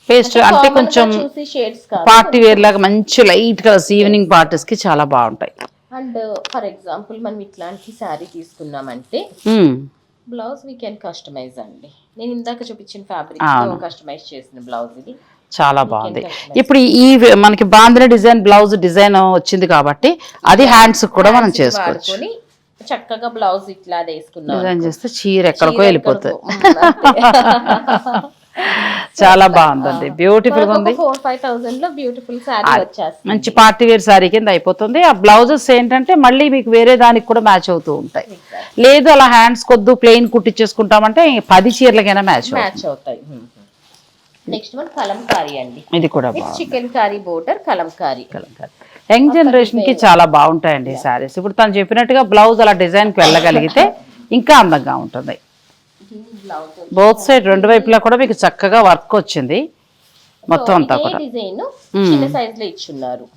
పేస్ట్ అంటే కొంచెం పార్టీ వేర్ లాగా మంచి లైట్ కలర్స్, ఈవినింగ్ పార్టీస్ కి చాలా బాగుంటాయి. అండ్ ఫర్ ఎగ్జాంపుల్ మనం ఇట్లాంటి శారీ తీసుకున్నామంటే బ్లౌజ్ వీ కెన్ కస్టమైజ్ అండి. నేను ఇందాక చూపించిన ఫ్యాబ్రిక్ కస్టమైజ్ చేసిన బ్లౌజ్ ఇది చాలా బాగుంది. ఇప్పుడు ఈ మనకి బాందిని డిజైన్ బ్లౌజ్ డిజైన్ వచ్చింది కాబట్టి అది హ్యాండ్స్ కూడా మనం చేసుకోవచ్చు. చక్కగా బ్లౌజ్ ఇట్లా వేసుకున్నాం, డిజైన్ చేస్తే చీర ఎక్కడికో వెళ్ళిపోతుంది. చాలా బాగుందండి, బ్యూటిఫుల్ గా ఉంది. 4,000-5,000 లో బ్యూటిఫుల్ సారీ వచ్చేస్తుంది, మంచి పార్టీ వేర్ సారీ కింద అయిపోతుంది. ఆ బ్లౌజెస్ ఏంటంటే మళ్ళీ మీకు వేరే దానికి కూడా మ్యాచ్ అవుతూ ఉంటాయి. లేదు అలా హ్యాండ్స్ కొద్దు ప్లెయిన్ కుట్టించేసుకుంటామంటే 10 చీరలకైనా మ్యాచ్ అవుతాయి. నెక్స్ట్ వన్ కలంకారీ అండి. ఇది కూడా chikankari border Kalamkari. Young generation కి చాలా బాగుంటాయండి ఈ శారీస్. ఇప్పుడు తను చెప్పినట్టుగా బ్లౌజ్ అలా డిజైన్ కి వెళ్ళగలిగితే ఇంకా అందంగా ఉంటుంది. బోత్ సైడ్ రెండు వైపులా కూడా మీకు చక్కగా వర్క్ వచ్చింది మొత్తం అంతా కూడా. డిజైన్ చిన్న సైజ్ లో ఇచ్చున్నారు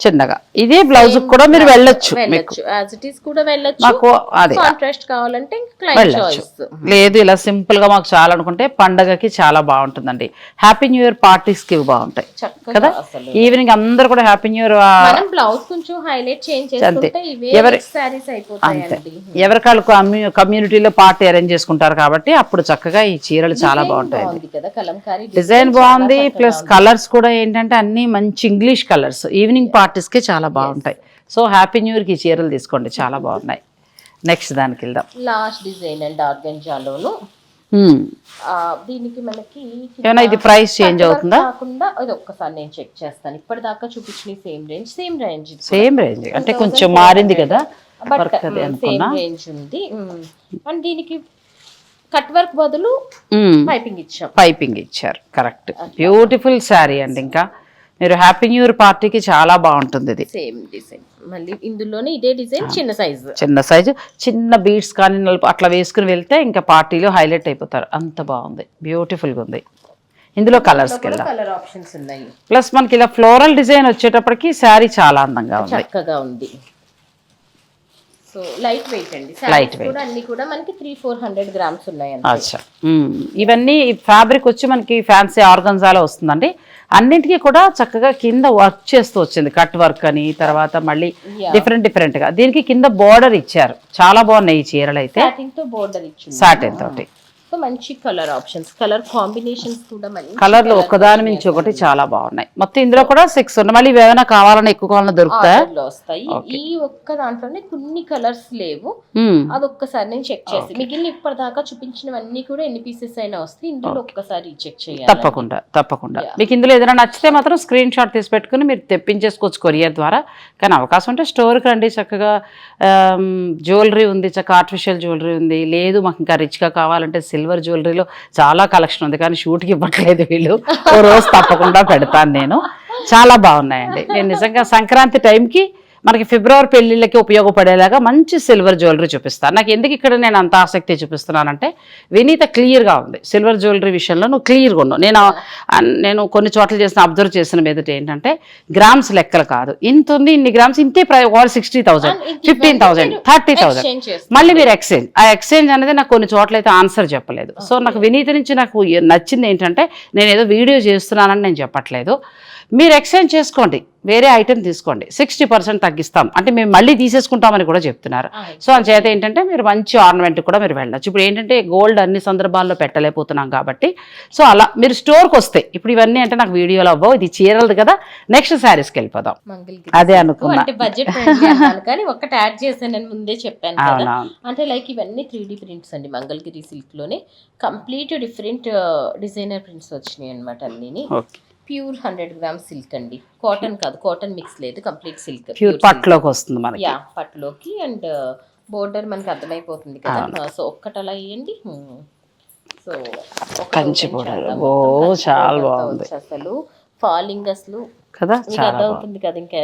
చిన్నగా. ఇదే బ్లౌజ్ కూడా మీరు వెళ్ళొచ్చు, యాజ్ ఇట్ ఈస్ కూడా వెళ్ళొచ్చు. మాకు అదే కాంట్రాస్ట్ కావాలంటే క్లయింట్ చాయిస్. లేదు ఇలా సింపుల్ గా మాకు చాలా అనుకుంటే పండగకి చాలా బాగుంటుందండి. హ్యాపీ న్యూ ఇయర్ పార్టీస్ కి బాగుంటాయి కదా. ఈవినింగ్ అందరూ కూడా హ్యాపీ న్యూ ఇయర్ బ్లౌజ్ కొంచెం హైలైట్ చేంజ్ చేసుకుంటే ఇవే సారీస్ అయిపోతాయండి. ఎవరికాళ్ళు కమ్యూనిటీలో పార్టీ అరేంజ్ చేసుకుంటారు కాబట్టి అప్పుడు చక్కగా ఈ చీరలు చాలా బాగుంటాయి. డిజైన్ బాగుంది, ప్లస్ కలర్స్ కూడా ఏంటంటే అన్ని మంచి ఇంగ్లీష్ కలర్స్. ఈవినింగ్ పార్టీస్ కి చాలా బాగుంటాయి. సో హ్యాపీ న్యూ ఇయర్ కి చీరలు తీసుకోండి, చాలా బాగున్నాయి. నెక్స్ట్ దానికి వెళ్దాం. లాస్ట్ డిజైన్ అండ్ ఆర్గంజాలోను దీనికి మనకి ఏమైనా ఇది ప్రైస్ చేంజ్ అవుతుందా? కాకుండా ఇది ఒక్కసారి నేను చెక్ చేస్తాను. ఇప్పటిదాకా చూపించిన సేమ్ రేంజ్ అంటే కొంచెం మారింది కదా, సేమ్ రేంజ్ ఉంది. అండ్ దీనికి కట్ వర్క్ బదులు పైపింగ్ ఇచ్చారు. కరెక్ట్, బ్యూటిఫుల్ శారీ అండి. ఇంకా మీరు హ్యాపీ న్యూ ఇయర్ పార్టీకి చాలా బాగుంటుంది. ఇది సేమ్ డిజైన్, మళ్ళీ ఇందులోనే ఇదే డిజైన్ చిన్న సైజు చిన్న బీడ్స్ కానీ అట్లా వేసుకుని వెళ్తే ఇంకా పార్టీలో హైలైట్ అయిపోతారు. అంత బాగుంది, బ్యూటిఫుల్ గా ఉంది. ఇందులో కలర్ ఆప్షన్స్ ఉన్నాయి. ప్లస్ మనకి ఇలా ఫ్లోరల్ డిజైన్ వచ్చేటప్పటికి శారీ చాలా అందంగా ఉంది, చక్కగా ఉంది. సో లైట్ వెయిట్ అండి. లైట్ వెయిట్ అన్ని కూడా మనకి 300-400 గ్రామ్స్ ఉన్నాయి. అచ్చా, ఇవన్నీ ఫ్యాబ్రిక్ వచ్చి మనకి ఫ్యాన్సీ ఆర్గన్జాలో వస్తుందండి. అన్నింటికీ కూడా చక్కగా కింద వర్క్ చేస్తూ వచ్చింది, కట్ వర్క్ అని. తర్వాత మళ్ళీ డిఫరెంట్ గా దీనికి కింద బోర్డర్ ఇచ్చారు. చాలా బాగున్నాయి ఈ చీరలు అయితే. సాటిన్ తోటి సో మంచి కలర్ ఆప్షన్స్, కలర్ కాంబినేషన్స్ కూడా మంచి కలర్లు ఒకదాని నుంచి ఒకటి చాలా బాగున్నాయి. మొత్తం ఇందులో కూడా 6 ఉన్నాయి. మళ్ళీ ఏమైనా కావాలన్నా ఎక్కువ కావాలన్నా దొరుకుతాయి. ఈ ఒక్క దాంట్లోనే కొన్ని కలర్స్ లేవు, అదొక్కసారి నేను చెక్ చేసి మిగిలిన ఇప్పటిదాకా చూపించినవన్నీ కూడా ఎన్ని పీసెస్ అయినా వస్తాయి. ఇందులో ఒక్కసారి చెక్ చేయాలి. తప్పకుండా మీకు ఇందులో ఏదైనా నచ్చితే మాత్రం స్క్రీన్ షాట్ తీసి పెట్టుకుని మీరు తెప్పించేసుకోవచ్చు కొరియర్ ద్వారా. కానీ అవకాశం ఉంటే స్టోర్కి రండి. చక్కగా జ్యువెలరీ ఉంది, చక్కగా ఆర్టిఫిషియల్ జ్యువెలరీ ఉంది. లేదు మాకు ఇంకా రిచ్గా కావాలంటే సిల్వర్ జ్యువెలరీలో చాలా కలెక్షన్ ఉంది, కానీ షూట్కి ఇవ్వట్లేదు వీళ్ళు. ఓ రోజు తప్పకుండా పెడతాను నేను. చాలా బాగున్నాయండి. నేను నిజంగా సంక్రాంతి టైంకి మనకి ఫిబ్రవరి పెళ్లిళ్ళకి ఉపయోగపడేలాగా మంచి సిల్వర్ జ్యువెలరీ చూపిస్తాను. నాకు ఎందుకు ఇక్కడ నేను అంత ఆసక్తి చూపిస్తున్నానంటే వినీత క్లియర్గా ఉంది సిల్వర్ జ్యువెలరీ విషయంలో. నువ్వు క్లియర్గా ఉన్నావు. నేను కొన్ని చోట్ల అబ్జర్వ్ చేసిన మీదట ఏంటంటే గ్రామ్స్ లెక్కలు కాదు, ఇంత ఉంది, ఇన్ని గ్రామ్స్ ఇంతే 60,000, 15,000, 30,000. మళ్ళీ మీరు ఎక్స్చేంజ్ అనేది నాకు కొన్ని చోట్ల అయితే ఆన్సర్ చెప్పలేదు. సో నాకు వినీత నుంచి నాకు నచ్చింది ఏంటంటే, నేను ఏదో వీడియో చేస్తున్నానని నేను చెప్పట్లేదు, మీరు ఎక్స్చేంజ్ చేసుకోండి, వేరే ఐటెం తీసుకోండి, 60% తగ్గిస్తాం అంటే మేము మళ్ళీ తీసేసుకుంటామని కూడా చెప్తున్నారు. సో అందుచేత ఏంటంటే మీరు మంచి ఆర్నమెంట్ కూడా మీరు వెళ్ళచ్చు. ఇప్పుడు ఏంటంటే గోల్డ్ అన్ని సందర్భాల్లో పెట్టలేకపోతున్నాం కాబట్టి, సో అలా మీరు స్టోర్కి వస్తే ఇప్పుడు ఇవన్నీ అంటే నాకు వీడియోలో అవ్వవు, ఇది చీరలది కదా. నెక్స్ట్ శారీస్కి వెళ్ళిపోదాం. అదే అనుకున్నా, బడ్జెట్ కానీ ఒకటి యాడ్ చేశాను నేను ముందే చెప్పాను కదా. అంటే లైక్ ఇవన్నీ 3D ప్రింట్స్ అండి. మంగళగిరి సిల్క్ లోనే కంప్లీట్ డిఫరెంట్ డిజైనర్ ప్రింట్స్ వచ్చినాయి అనమాట అన్ని. ప్యూర్ 100 గ్రామ్స్ సిల్క్ అండి, కాటన్ కాదు, కాటన్ మిక్స్ లేదు, కంప్లీట్ సిల్క్. ప్యూర్ పట్టులోకి వస్తుంది మనకి. పట్టులోకి. అండ్ బోర్డర్ మనకి అర్థమైపోతుంది కదా. సో ఒక్కటి అలా వేయండి. సో కంచి బోర్డర్ చాలా బాగుంది అసలు. ఫాలింగ్ అసలు కదా, అవుతుంది కదా. ఇంకా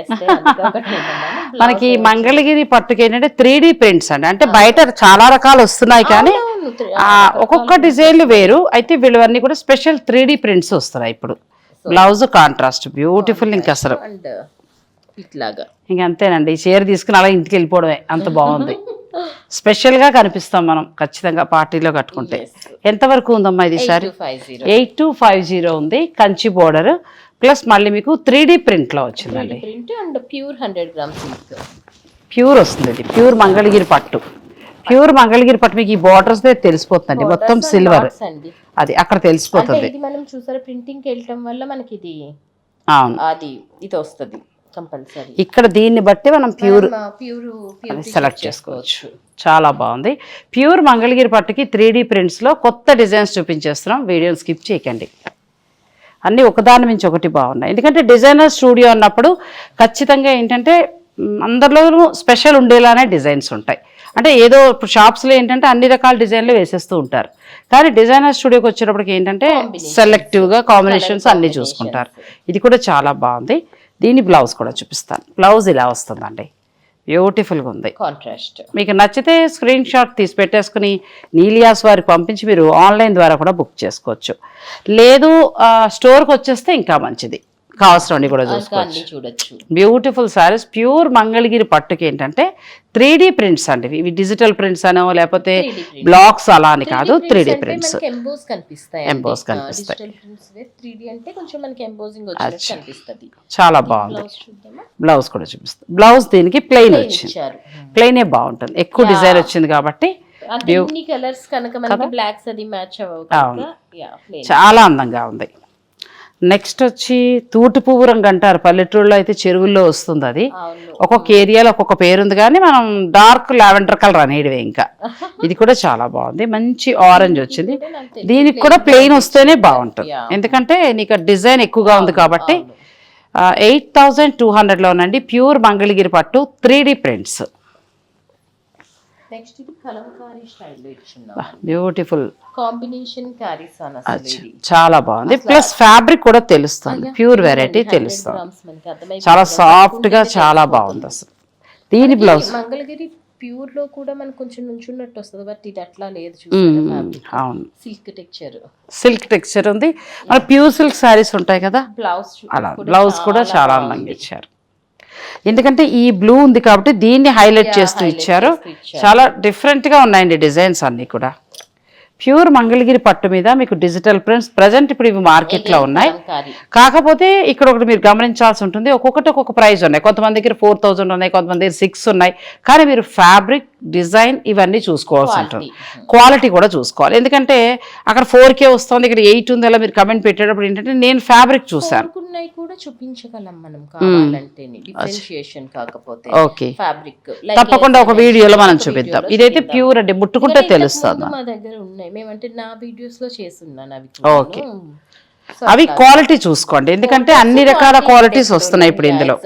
మనకి మంగళగిరి పట్టుకి ఏంటంటే 3D ప్రింట్స్ అండి. అంటే బయట చాలా రకాలు వస్తున్నాయి కానీ ఒక్కొక్క డిజైన్లు వేరు. అయితే వీళ్ళవన్నీ కూడా స్పెషల్ 3D ప్రింట్స్ వస్తున్నాయి ఇప్పుడు. Blouse contrast beautiful. ఇంకా అసలు ఇట్లాగా ఇంక అంతేనండి. ఈ చీర తీసుకుని అలా ఇంటికి వెళ్ళిపోవడమే, అంత బాగుంది. స్పెషల్ గా కనిపిస్తాం మనం ఖచ్చితంగా పార్టీలో కట్టుకుంటే. ఎంతవరకు ఉందమ్మా ఇది? సారీ 8250 ఉంది. కంచి బోర్డర్ ప్లస్ మళ్ళీ మీకు 3D ప్రింట్ లో వచ్చిందండి. ప్యూర్ 100 గ్రామ్స్ సిల్క్ ప్యూర్ వస్తుంది. ఇది ప్యూర్ మంగళగిరి పట్టు. ప్యూర్ మంగళగిరి పట్టు మీకు ఈ బోర్డర్స్ తెలిసిపోతుందండి, మొత్తం సిల్వర్. అది అక్కడ తెలిసిపోతుంది. ఇది మనం చూసారా ప్రింటింగ్ వెళ్ళటం వల్ల మనకి ఇది ఇది వస్తుంది కంపల్సరీ. ఇక్కడ దీన్ని బట్టి మనం ప్యూర్ సెలెక్ట్ చేసుకోవచ్చు. చాలా బాగుంది. ప్యూర్ మంగళగిరి పట్టుకి 3D ప్రింట్స్ లో కొత్త డిజైన్స్ చూపించేస్తున్నాం. వీడియోని స్కిప్ చేయకండి. అన్నీ ఒకదాని మించి ఒకటి బాగున్నాయి. ఎందుకంటే డిజైనర్ స్టూడియో అన్నప్పుడు ఖచ్చితంగా ఏంటంటే అందరిలోనూ స్పెషల్ ఉండేలానే డిజైన్స్ ఉంటాయి. అంటే ఏదో ఇప్పుడు షాప్స్లో ఏంటంటే అన్ని రకాల డిజైన్లు వేసేస్తూ ఉంటారు, కానీ డిజైనర్ స్టూడియోకి వచ్చేటప్పటికి ఏంటంటే సెలెక్టివ్గా కాంబినేషన్స్ అన్నీ చూసుకుంటారు. ఇది కూడా చాలా బాగుంది. దీని బ్లౌజ్ కూడా చూపిస్తాను. బ్లౌజ్ ఇలా వస్తుందండి, బ్యూటిఫుల్గా ఉంది. కాంట్రాస్ట్. మీకు నచ్చితే స్క్రీన్ షాట్ తీసి పెట్టేసుకుని నీలియాస్ వారికి పంపించి మీరు ఆన్లైన్ ద్వారా కూడా బుక్ చేసుకోవచ్చు. లేదు స్టోర్కి వచ్చేస్తే ఇంకా మంచిది, కావాల్సినవి కూడా చూడొచ్చు. బ్యూటిఫుల్ సారీస్, ప్యూర్ మంగళగిరి పట్టుకి ఏంటంటే 3D ప్రింట్స్ అండి. ఇవి డిజిటల్ ప్రింట్స్ అనో లేకపోతే బ్లాక్స్ అలా అని కాదు, 3D ప్రింట్స్. చాలా బాగుంది. బ్లౌజ్ కూడా చూపిస్తాం. బ్లౌజ్ దీనికి ప్లెయిన్ వచ్చింది, ప్లెయినే బాగుంటుంది. ఎక్కువ డిజైన్ వచ్చింది కాబట్టి చాలా అందంగా ఉంది. నెక్స్ట్ వచ్చి తూటి పువ్వు రంగు అంటారు, పల్లెటూరులో అయితే చెరువుల్లో వస్తుంది అది. ఒక్కొక్క ఏరియాలో ఒక్కొక్క పేరుంది, కానీ మనం డార్క్ లావెండర్ కలర్ అనేటివే. ఇంకా ఇది కూడా చాలా బాగుంది, మంచి ఆరెంజ్ వచ్చింది. దీనికి కూడా ప్లెయిన్ వస్తేనే బాగుంటుంది, ఎందుకంటే నీకు డిజైన్ ఎక్కువగా ఉంది కాబట్టి. 8,200లోనండి, ప్యూర్ మంగళగిరి పట్టు 3D ప్రింట్స్. నెక్స్ట్ ఇది కలంకారీ స్టైల్లో ఇచ్చింది, బ్యూటిఫుల్ కాంబినేషన్ క్యారీస్ అసలు చాలా బాగుంది. ప్లస్ ఫ్యాబ్రిక్ కూడా తెలుస్తుంది, ప్యూర్ వెరైటీ తెలుస్తుంది, చాలా సాఫ్ట్ గా చాలా బాగుంది అసలు. దీని బ్లౌజ్ మంగళగిరి ప్యూర్ లో కూడా మనకు కొంచెం నుంచున్నట్టు వస్తుంది, బట్ ఇది అట్లా లేదు. అవును, సిల్క్ టెక్స్చర్ ఉంది. మన ప్యూర్ సిల్క్ శారీస్ ఉంటాయి కదా, అలా బ్లౌజ్ కూడా చాలా అందంగా ఇచ్చారు. ఎందుకంటే ఈ బ్లూ ఉంది కాబట్టి దీన్ని హైలైట్ చేస్తూ ఇచ్చారు. చాలా డిఫరెంట్ గా ఉన్నాయండి డిజైన్స్ అన్ని కూడా. ప్యూర్ మంగళగిరి పట్టు మీద మీకు డిజిటల్ ప్రింట్స్ ప్రజెంట్ ఇప్పుడు ఇవి మార్కెట్లో ఉన్నాయి. కాకపోతే ఇక్కడ ఒకటి మీరు గమనించాల్సి ఉంటుంది, ఒక్కొక్కటి ఒక్కొక్క ప్రైస్ ఉన్నాయి. కొంతమంది దగ్గర 4,000 ఉన్నాయి, కొంతమంది దగ్గర 6 ఉన్నాయి. కానీ మీరు ఫ్యాబ్రిక్, డిజైన్ ఇవన్నీ చూసుకోవాల్సి ఉంటుంది, క్వాలిటీ కూడా చూసుకోవాలి. ఎందుకంటే అక్కడ 4K వస్తుంది, ఇక్కడ 8 ఉంది. అలా మీరు కమెంట్ పెట్టేటప్పుడు ఏంటంటే నేను ఫ్యాబ్రిక్ చూసాను, తప్పకుండా ఒక వీడియోలో మనం చూపిద్దాం. ఇదైతే ప్యూర్ అంటే ముట్టుకుంటే తెలుస్తుంది. ఓకే, అవి క్వాలిటీ చూసుకోండి, ఎందుకంటే అన్ని రకాల క్వాలిటీస్ వస్తున్నాయి ఇప్పుడు ఇందులో.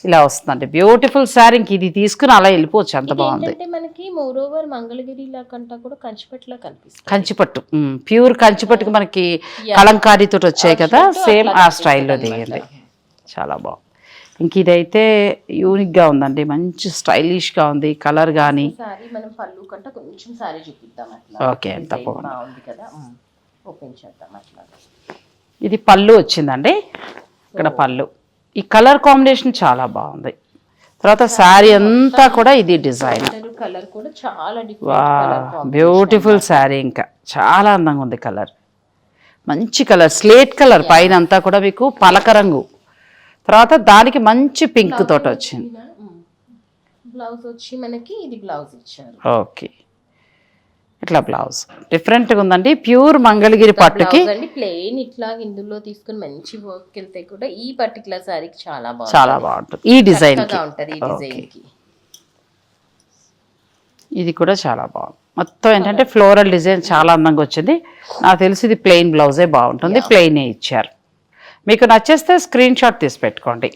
ఇలా వస్తుందండి బ్యూటిఫుల్ శారీ. ఇది తీసుకుని అలా వెళ్ళిపోవచ్చు, అంత బాగుంది. మనకి మోరోవర్ మంగళగిరి కంటా కూడా కంచిపట్టులా కనిపిస్తుంది. కంచిపట్టు, ప్యూర్ కంచిపట్టుకు మనకి కలంకారీతో వచ్చాయి కదా, సేమ్ ఆ స్టైల్లో దిగింది, చాలా బాగుంది. ఇంక ఇదైతే యూనిక్ గా ఉందండి, మంచి స్టైలిష్ గా ఉంది. కలర్ గానీ ఓకే, తప్పకుండా. ఇది పళ్ళు వచ్చిందండి, ఇక్కడ పళ్ళు. ఈ కలర్ కాంబినేషన్ చాలా బాగుంది. తర్వాత శారీ అంతా కూడా ఇది డిజైన్, బ్యూటిఫుల్ శారీ. ఇంకా చాలా అందంగా ఉంది కలర్, మంచి కలర్, స్లేట్ కలర్. పైన అంతా కూడా మీకు పలక రంగు, తర్వాత దానికి మంచి పింక్ తోట వచ్చింది. బ్లౌజ్ వచ్చి మనకి ఇది బ్లౌజ్ ఇచ్చారు. ఓకే, ఇట్లా బ్లౌజ్ డిఫరెంట్ గా ఉందండి. ప్యూర్ మంగళగిరి పట్టుకి ప్లెయిన్ ఇట్లా ఇందులో తీసుకుని మంచి వర్క్ వెళ్తే కూడా ఈ పర్టికులర్ సారీకి చాలా బాగుంటుంది. ఈ డిజైన్ ఉంటది, ఈ డిజైన్ కి. ఇది కూడా చాలా బాగుంది. మొత్తం ఏంటంటే ఫ్లోరల్ డిజైన్ చాలా అందంగా వచ్చింది. నాకు తెలిసి ఇది ప్లెయిన్ బ్లౌజే బాగుంటుంది, ప్లెయినే ఇచ్చారు. మీకు నచ్చేస్తే స్క్రీన్ షాట్ తీసి పెట్టుకోండి.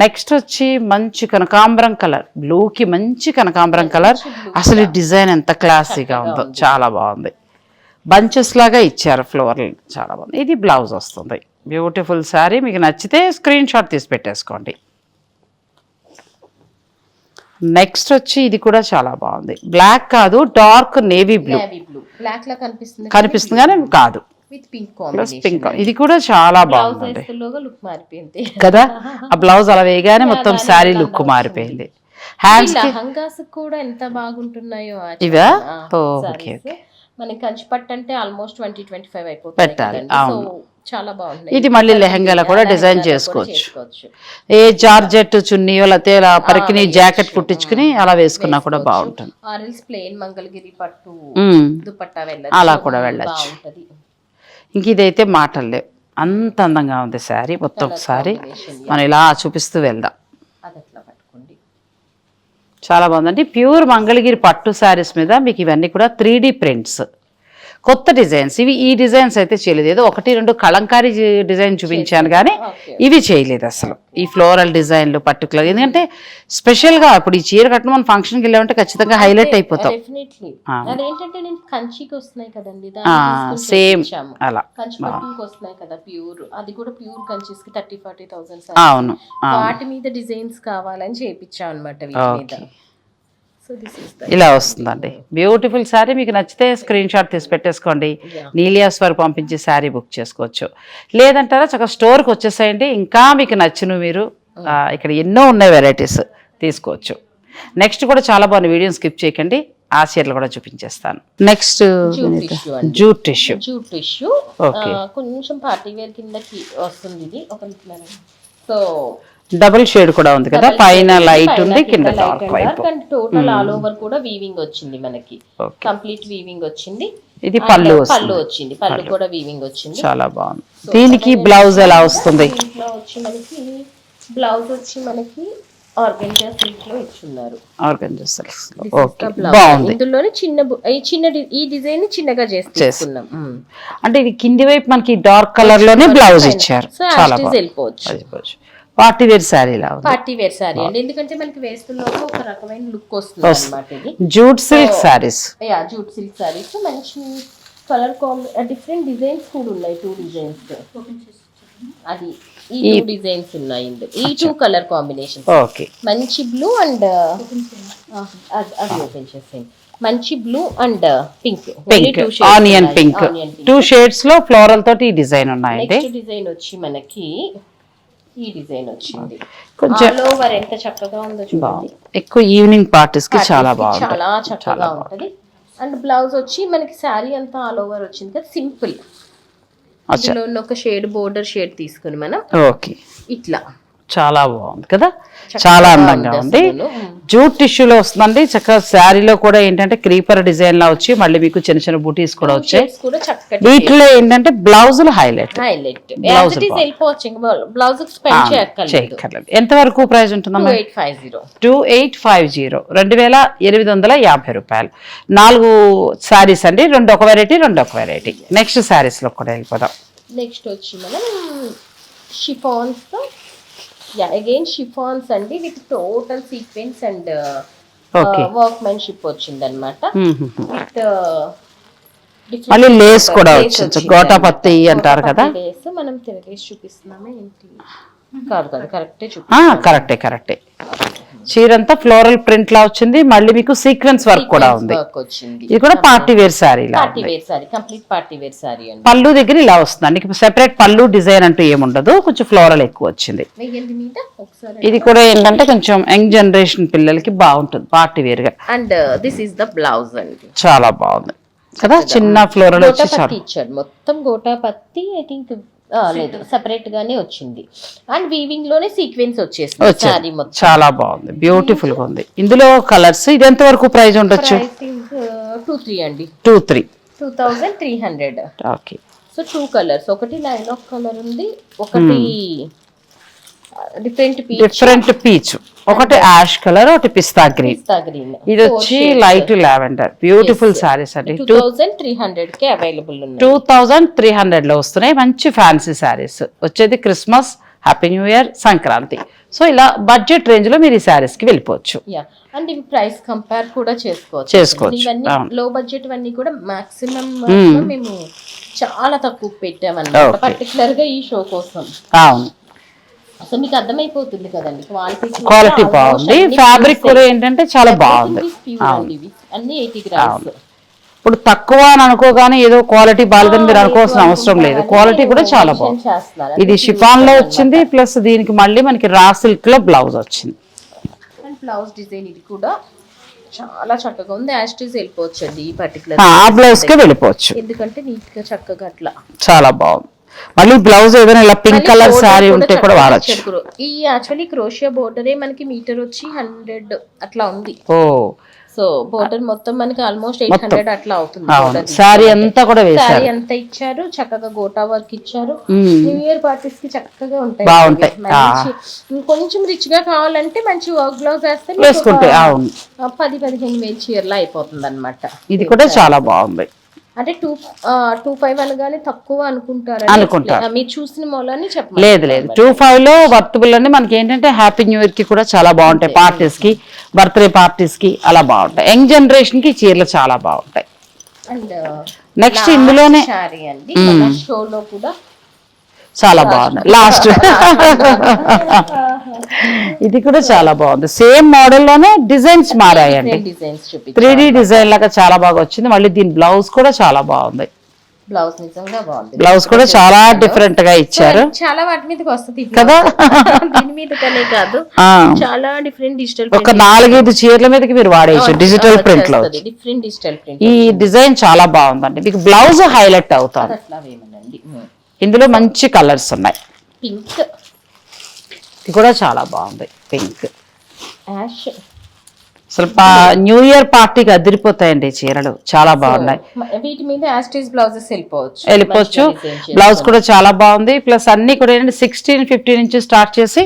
నెక్స్ట్ వచ్చి మంచి కనకాంబరం కలర్, బ్లూకి మంచి కనకాంబరం కలర్. అసలు ఈ డిజైన్ ఎంత క్లాసీగా ఉందో, చాలా బాగుంది. బంచెస్ లాగా ఇచ్చారు ఫ్లోరల్, చాలా బాగుంది. ఇది బ్లౌజ్ వస్తుంది, బ్యూటిఫుల్ శారీ. మీకు నచ్చితే స్క్రీన్ షాట్ తీసి పెట్టేసుకోండి. నెక్స్ట్ వచ్చి ఇది కూడా చాలా బాగుంది. బ్లాక్ కాదు, డార్క్ నేవీ బ్లూ కనిపిస్తుంది కానీ కాదు, పింక్. ఇది కూడా చాలా బాగుంది కదా, ఆ బ్లౌజ్ అలా వేయగానే మొత్తం శారీ లుక్ మారిపోయింది. హ్యాండ్స్ కూడా ఎంత బాగుంటున్నాయో ఇవా. ఓకే, మనకి కంచిపట్టు అంటే ఆల్మోస్ట్ 20-25 అయిపోతుంది పెట్టాలి. అవును, చాలా బాగుంది. ఇది మళ్ళీ లెహంగాలో కూడా డిజైన్ చేసుకోవచ్చు. ఏ జార్జెట్ చున్నీయో లేకపోతే ఇలా పరికిని జాకెట్ కుట్టించుకుని అలా వేసుకున్నా కూడా బాగుంటుంది. ప్లెయిన్ మంగళగిరి పట్టు దుపట్టా అలా కూడా వెళ్ళచ్చు. ఇంక ఇదైతే మాటలు లేవు, అంత అందంగా ఉంది శారీ. మొత్తం ఒకసారి మనం ఇలా చూపిస్తూ వెళ్దాం. చాలా బాగుందండి. ప్యూర్ మంగళగిరి పట్టు శారీస్ మీద మీకు ఇవన్నీ కూడా 3D ప్రింట్స్, కొత్త డిజైన్స్ ఇవి. ఈ డిజైన్స్ అయితే చేయలేదు, ఏదో 1-2 కలంకారీ డిజైన్ చూపించాను కానీ ఇవి చేయలేదు అసలు. ఈ ఫ్లోరల్ డిజైన్లు పర్టికులర్, ఎందుకంటే స్పెషల్గా ఇప్పుడు ఈ చీర కట్టడం మనం ఫంక్షన్కి వెళ్ళామంటే ఖచ్చితంగా హైలైట్ అయిపోతాం. అదేంటంటే నేను కంచికి వస్తున్నాయి కదండి, సేమ్ అలా కంచి పట్టుకి వస్తున్నాయి కదా ప్యూర్, అది కూడా ప్యూర్ కంచిస్కి 30,000-40,000. అవును, వాటి మీద డిజైన్స్ కావాలని చేయించాం అనమాట వీటి మీద. ఇలా వస్తుందండి బ్యూటిఫుల్ శారీ. మీకు నచ్చితే స్క్రీన్ షాట్ తీసి పెట్టేసుకోండి, నీలియాస్ వారు పంపించి శారీ బుక్ చేసుకోవచ్చు. లేదంటారా చక్కగా స్టోర్కి వచ్చేసేయండి, ఇంకా మీకు నచ్చిన మీరు ఇక్కడ ఎన్నో ఉన్నాయి వెరైటీస్ తీసుకోవచ్చు. నెక్స్ట్ కూడా చాలా బాగుంది, వీడియో స్కిప్ చేయకండి, ఆ చీరలు కూడా చూపించేస్తాను. నెక్స్ట్ జూట్ టిష్యూ, కొంచెం పార్టీ వేర్ కిందకి వస్తుంది ఇది. సో డబుల్ షేడ్ కూడా ఉంది కదా, పైన లైట్ ఉంది కింద డార్క్ వైపు. టోటల్ ఆల్ ఓవర్ కూడా వీవింగ్ వచ్చింది మనకి, కంప్లీట్ వీవింగ్ వచ్చింది. ఇది పళ్ళు వచ్చింది, పళ్ళు కూడా వీవింగ్ వచ్చింది, చాలా బాగుంది. దీనికి బ్లౌజ్ ఎలా వస్తుంది? బ్లౌజ్ వచ్చి మనకి ఆర్గంజా సిల్క్ లో ఇచ్చున్నారు. ఆర్గంజా సిల్క్ ఓకే, బాగుంది. ఇందులోనే చిన్న ఈ డిజైన్ చిన్నగా చేసుకున్నాం. అంటే ఇది కింది వైపు మనకి డార్క్ కలర్ లోనే బ్లౌజ్ ఇచ్చారు, చాలా బాగుంది. Party wear sari party wear sari అండి, ఎందుకంటే మనకి వేస్తున్న ఒక రకమైన లుక్ వస్తుంది అన్నమాట. ఇది jute silk saris, jute silk saris మంచి కలర్ డిఫరెంట్ డిజైన్స్ కూడా ఉన్నాయి. 2 డిజైన్స్ అది ఈ 2 డిజైన్స్ ఉన్నాయి. ఈ 2 కలర్ కాంబినేషన్ ఓకే, మంచి బ్లూ అండ్ అది ఓపెన్ చేసేయండి. మంచి blue and pink, onion pink, 2 shades లో ఫ్లోరల్ తోటి ఈ డిజైన్ ఉన్నాయండి. నెక్స్ట్ డిజైన్ వచ్చి మనకి ఈ డిజైన్ వచ్చింది, ఆల్ ఓవర్ ఎంత చక్కగా ఉందో చూడండి. ఎక్కువ ఈవినింగ్ పార్టీస్ కి చాలా బాగుంది, చాలా చక్కగా ఉంటది. అండ్ బ్లౌజ్ వచ్చి మనకి శారీ అంతా ఆల్ ఓవర్ వచ్చింది కదా, సింపుల్. అందులో ఒక షేడ్ బోర్డర్ షేడ్ తీసుకుని మనం ఓకే ఇట్లా చాలా బాగుంది కదా, చాలా అందంగా ఉంది. జూట్ టిష్యూలో వస్తుందండి, చక్కగా శారీలో కూడా ఏంటంటే క్రీపర్ డిజైన్ లా వచ్చి మళ్ళీ మీకు చిన్న చిన్న బూటీస్ కూడా వచ్చాయి. వీటిలో ఏంటంటే బ్లౌజులు హైలైట్. ఎంత వరకు ప్రైస్ ఉంటుందమ్మా? 2850, 2850 రూపాయలు. 4 శారీస్ అండి, 2 ఒక వెరైటీ, 2 ఒక వెరైటీ. నెక్స్ట్ శారీస్ లో కూడా వెళ్ళిపోదాం. నెక్స్ట్ వచ్చి మనం షిఫాన్స్, అగైన్ షిఫాన్స్ అండి, with total sequence and workmanship వచ్చింది అనమాట. మళ్ళీ లేస్ కూడా వచ్చింది, గోటాపత్తి అంటారు కదా. లేస్ మనం తిరగేసి చూపిస్తున్నామే ఏంటి? కాదు కాదు, కరెక్టే. చీరంతా ఫ్లోరల్ ప్రింట్ లా వచ్చింది, మళ్ళీ మీకు సీక్వెన్స్ వర్క్ కూడా ఉంది. ఇది కూడా party wear sari, complete party wear sari. పళ్ళు దగ్గర ఇలా వస్తుంది, సెపరేట్ పళ్ళు డిజైన్ అంటూ ఏముండదు, కొంచెం ఫ్లోరల్ ఎక్కువ వచ్చింది. ఇది కూడా ఏంటంటే కొంచెం యంగ్ జనరేషన్ పిల్లలకి బాగుంటుంది పార్టీ వేర్ గా. And this is the blouse అండి, చాలా బాగుంది కదా, చిన్న ఫ్లోరల్ వచ్చి ఇచ్చాడు మొత్తం గోటాపత్తి. ఐ థింక్ లేదు, సెపరేట్ గానే వచ్చింది. అండ్ వీవింగ్ లోనే సీక్వెన్స్ వచ్చేసింది సారీ మొత్తం, చాలా బాగుంది, బ్యూటిఫుల్ గా ఉంది. ఇందులో కలర్స్ ఇది ఎంత వరకు ప్రైస్ ఉండొచ్చు? 2-3 అండి, 2300. ఓకే. సో 2 కలర్స్, ఒకటి లైలాక్ కలర్ ఉంది, ఒకటి డిఫరెంట్ పీచ్, ఒకటి యాష్ కలర్, ఒకటి పిస్తా గ్రీన్. ఇది వచ్చి లైట్ లావెండర్. బ్యూటిఫుల్ సారీస్ అండి, 2300 కి అవైలబుల్ ఉన్నాయి. 2300 లో వస్తున్నాయి. మంచి ఫ్యాన్సీ సారీస్ వచ్చేది Christmas, happy new year, Sankranti. So ఇలా బడ్జెట్ రేంజ్ లో మీరు ఈ సారీస్ కి వెళ్ళిపోవచ్చు. అండ్ ఇవి ప్రైస్ కంపేర్ కూడా చేసుకోవచ్చు. ఇవన్నీ లో బడ్జెట్ అన్ని కూడా మాక్సిమం మేము చాలా తక్కువ పెట్టామన్నమాట, పర్టికులర్ గా ఈ షో కోసం. అవును, సో మీకు అర్థమైపోతుంది కదండి, క్వాలిటీ బాగుంది, ఫ్యాబ్రిక్ కూడా ఏంటంటే చాలా బాగుంది. అన్ని 80 గ్రామ్స్. ఇప్పుడు తక్కువ అని అనుకోగానే ఏదో క్వాలిటీ బాగాలేదని మీరు అనుకోవాల్సిన అవసరం లేదు, క్వాలిటీ కూడా చాలా బాగుంది. ఇది షిఫాన్ లో వచ్చింది, ప్లస్ దీనికి మళ్ళీ మనకి రా సిల్క్ లో బ్లౌజ్ వచ్చింది. అండ్ బ్లౌజ్ డిజైన్ ఇది కూడా చాలా చక్కగా ఉంది, యాస్టీస్ వెళ్ళిపోవచ్చు అండి ఈ పర్టికులర్ బ్లౌజ్ కి వెళ్ళిపోవచ్చు, ఎందుకంటే నీట్ గా చక్కగా అట్లా చాలా బాగుంది. మళ్ళీ బ్లౌజ్ ఏదైనా ఇలా పింక్ కలర్ సారీ ఉంటే కూడా వాడచ్చు. ఈ యాక్చువల్లీ క్రోషియా బోర్డరే మనకి మీటర్ వచ్చి 100 అట్లా ఉంది. సో బోర్డర్ మొత్తం మనకి ఆల్మోస్ట్ 800 అట్లా అవుతుంది. సారీ అంతా కూడా సారీ అంతా ఇచ్చారు, చక్కగా గోటా వర్క్ ఇచ్చారు. న్యూ ఇయర్ పార్టీస్ కి చక్కగా ఉంటాయి, బాగుంటాయి. కొంచెం రిచ్ గా కావాలంటే మంచి వర్క్ బ్లౌజ్ వేస్తే 10-15 వేలు చీరలా అయిపోతుంది అనమాట. ఇది కూడా చాలా బాగుంది, అంటే 2.5 అనగానే తక్కువ అనుకుంటారు. మీరు చూసిన మూలాన్ని చెప్పండి. లేదు 2.5 లో వర్తబుల్ అని మనకి ఏంటంటే హ్యాపీ న్యూ ఇయర్ కి కూడా చాలా బాగుంటాయి, పార్టీస్ కి, బర్త్డే పార్టీస్ కి అలా బాగుంటాయి. యంగ్ జనరేషన్ కి చీరలు చాలా బాగుంటాయి. అండ్ నెక్స్ట్ ఇందులోనే అండి షోలో కూడా చాలా బాగుంది. లాస్ట్ ఇది కూడా చాలా బాగుంది. సేమ్ మోడల్ లోనే డిజైన్స్ మారాయండి. 3D డిజైన్ లాగా చాలా బాగా వచ్చింది. మళ్ళీ దీని బ్లౌజ్ కూడా చాలా బాగుంది. బ్లౌజ్ నిజంగా బాగుంది. బ్లౌజ్ కూడా చాలా డిఫరెంట్ గా ఇచ్చారు. చాలా వాటి మీదకి వస్తుంది కదా, దీని మీదకనే కాదు, చాలా డిఫరెంట్ డిజిటల్ ఒక 4-5 చీరల మీదకి మీరు వాడేయచ్చు డిజిటల్ ప్రింట్ లో. Different digital print. ఈ డిజైన్ చాలా బాగుందండి. మీకు బ్లౌజ్ హైలైట్ అవుతుంది. ఇందులో మంచి కలర్స్ ఉన్నాయి. పింక్ ఇది కూడా చాలా బాగుంది. పింక్ యాష్ అసలు న్యూ ఇయర్ పార్టీకి అదిరిపోతాయండి చీరలు, చాలా బాగున్నాయి. వీటి మీద యాస్టీస్ బ్లౌజెస్ వెళ్ళిపోవచ్చు. బ్లౌజ్ కూడా చాలా బాగుంది. ప్లస్ అన్ని కూడా ఏంటంటే 16-15 నుంచి స్టార్ట్ చేసి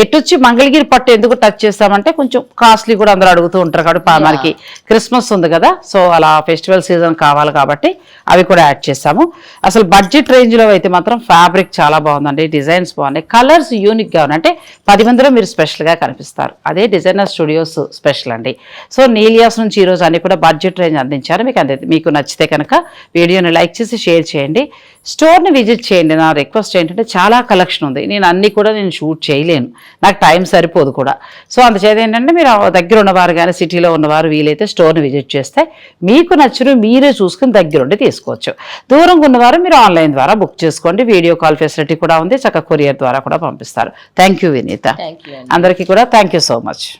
ఎటొచ్చి మంగళగిరి పట్టు ఎందుకు టచ్ చేస్తామంటే కొంచెం కాస్ట్లీ కూడా అందరూ అడుగుతూ ఉంటారు కాబట్టి మనకి క్రిస్మస్ ఉంది కదా, సో అలా ఫెస్టివల్ సీజన్ కావాలి కాబట్టి అవి కూడా యాడ్ చేస్తాము. అసలు బడ్జెట్ రేంజ్ లో అయితే మాత్రం ఫ్యాబ్రిక్ చాలా బాగుందండి. డిజైన్స్ బాగున్నాయి, కలర్స్ యూనిక్ గా ఉన్నాయి. అంటే 10 మందిలో మీరు స్పెషల్ గా కనిపిస్తారు. అదే డిజైనర్ స్టూడియోస్ స్పెషల్ అండి. సో నీలియాస్ నుంచి ఈరోజు అన్ని కూడా బడ్జెట్ రేంజ్ అందించారు. మీకు నచ్చితే కనుక వీడియోని లైక్ చేసి షేర్ చేయండి, స్టోర్ని విజిట్ చేయండి. నా రిక్వెస్ట్ ఏంటంటే చాలా కలెక్షన్ ఉంది, అన్నీ కూడా షూట్ చేయలేను, నాకు టైం సరిపోదు కూడా. సో అందుచేత ఏంటంటే మీరు దగ్గర ఉన్నవారు కానీ సిటీలో ఉన్నవారు వీలైతే స్టోర్ని విజిట్ చేస్తే మీకు నచ్చిన మీరే చూసుకుని దగ్గరుండి తీసుకోవచ్చు. దూరంగా ఉన్నవారు మీరు ఆన్లైన్ ద్వారా బుక్ చేసుకోండి. వీడియో కాల్ ఫెసిలిటీ కూడా ఉంది, చక్కగా కొరియర్ ద్వారా కూడా పంపిస్తారు. Thank you Vineetha. అందరికీ కూడా థ్యాంక్ యూ సో మచ్.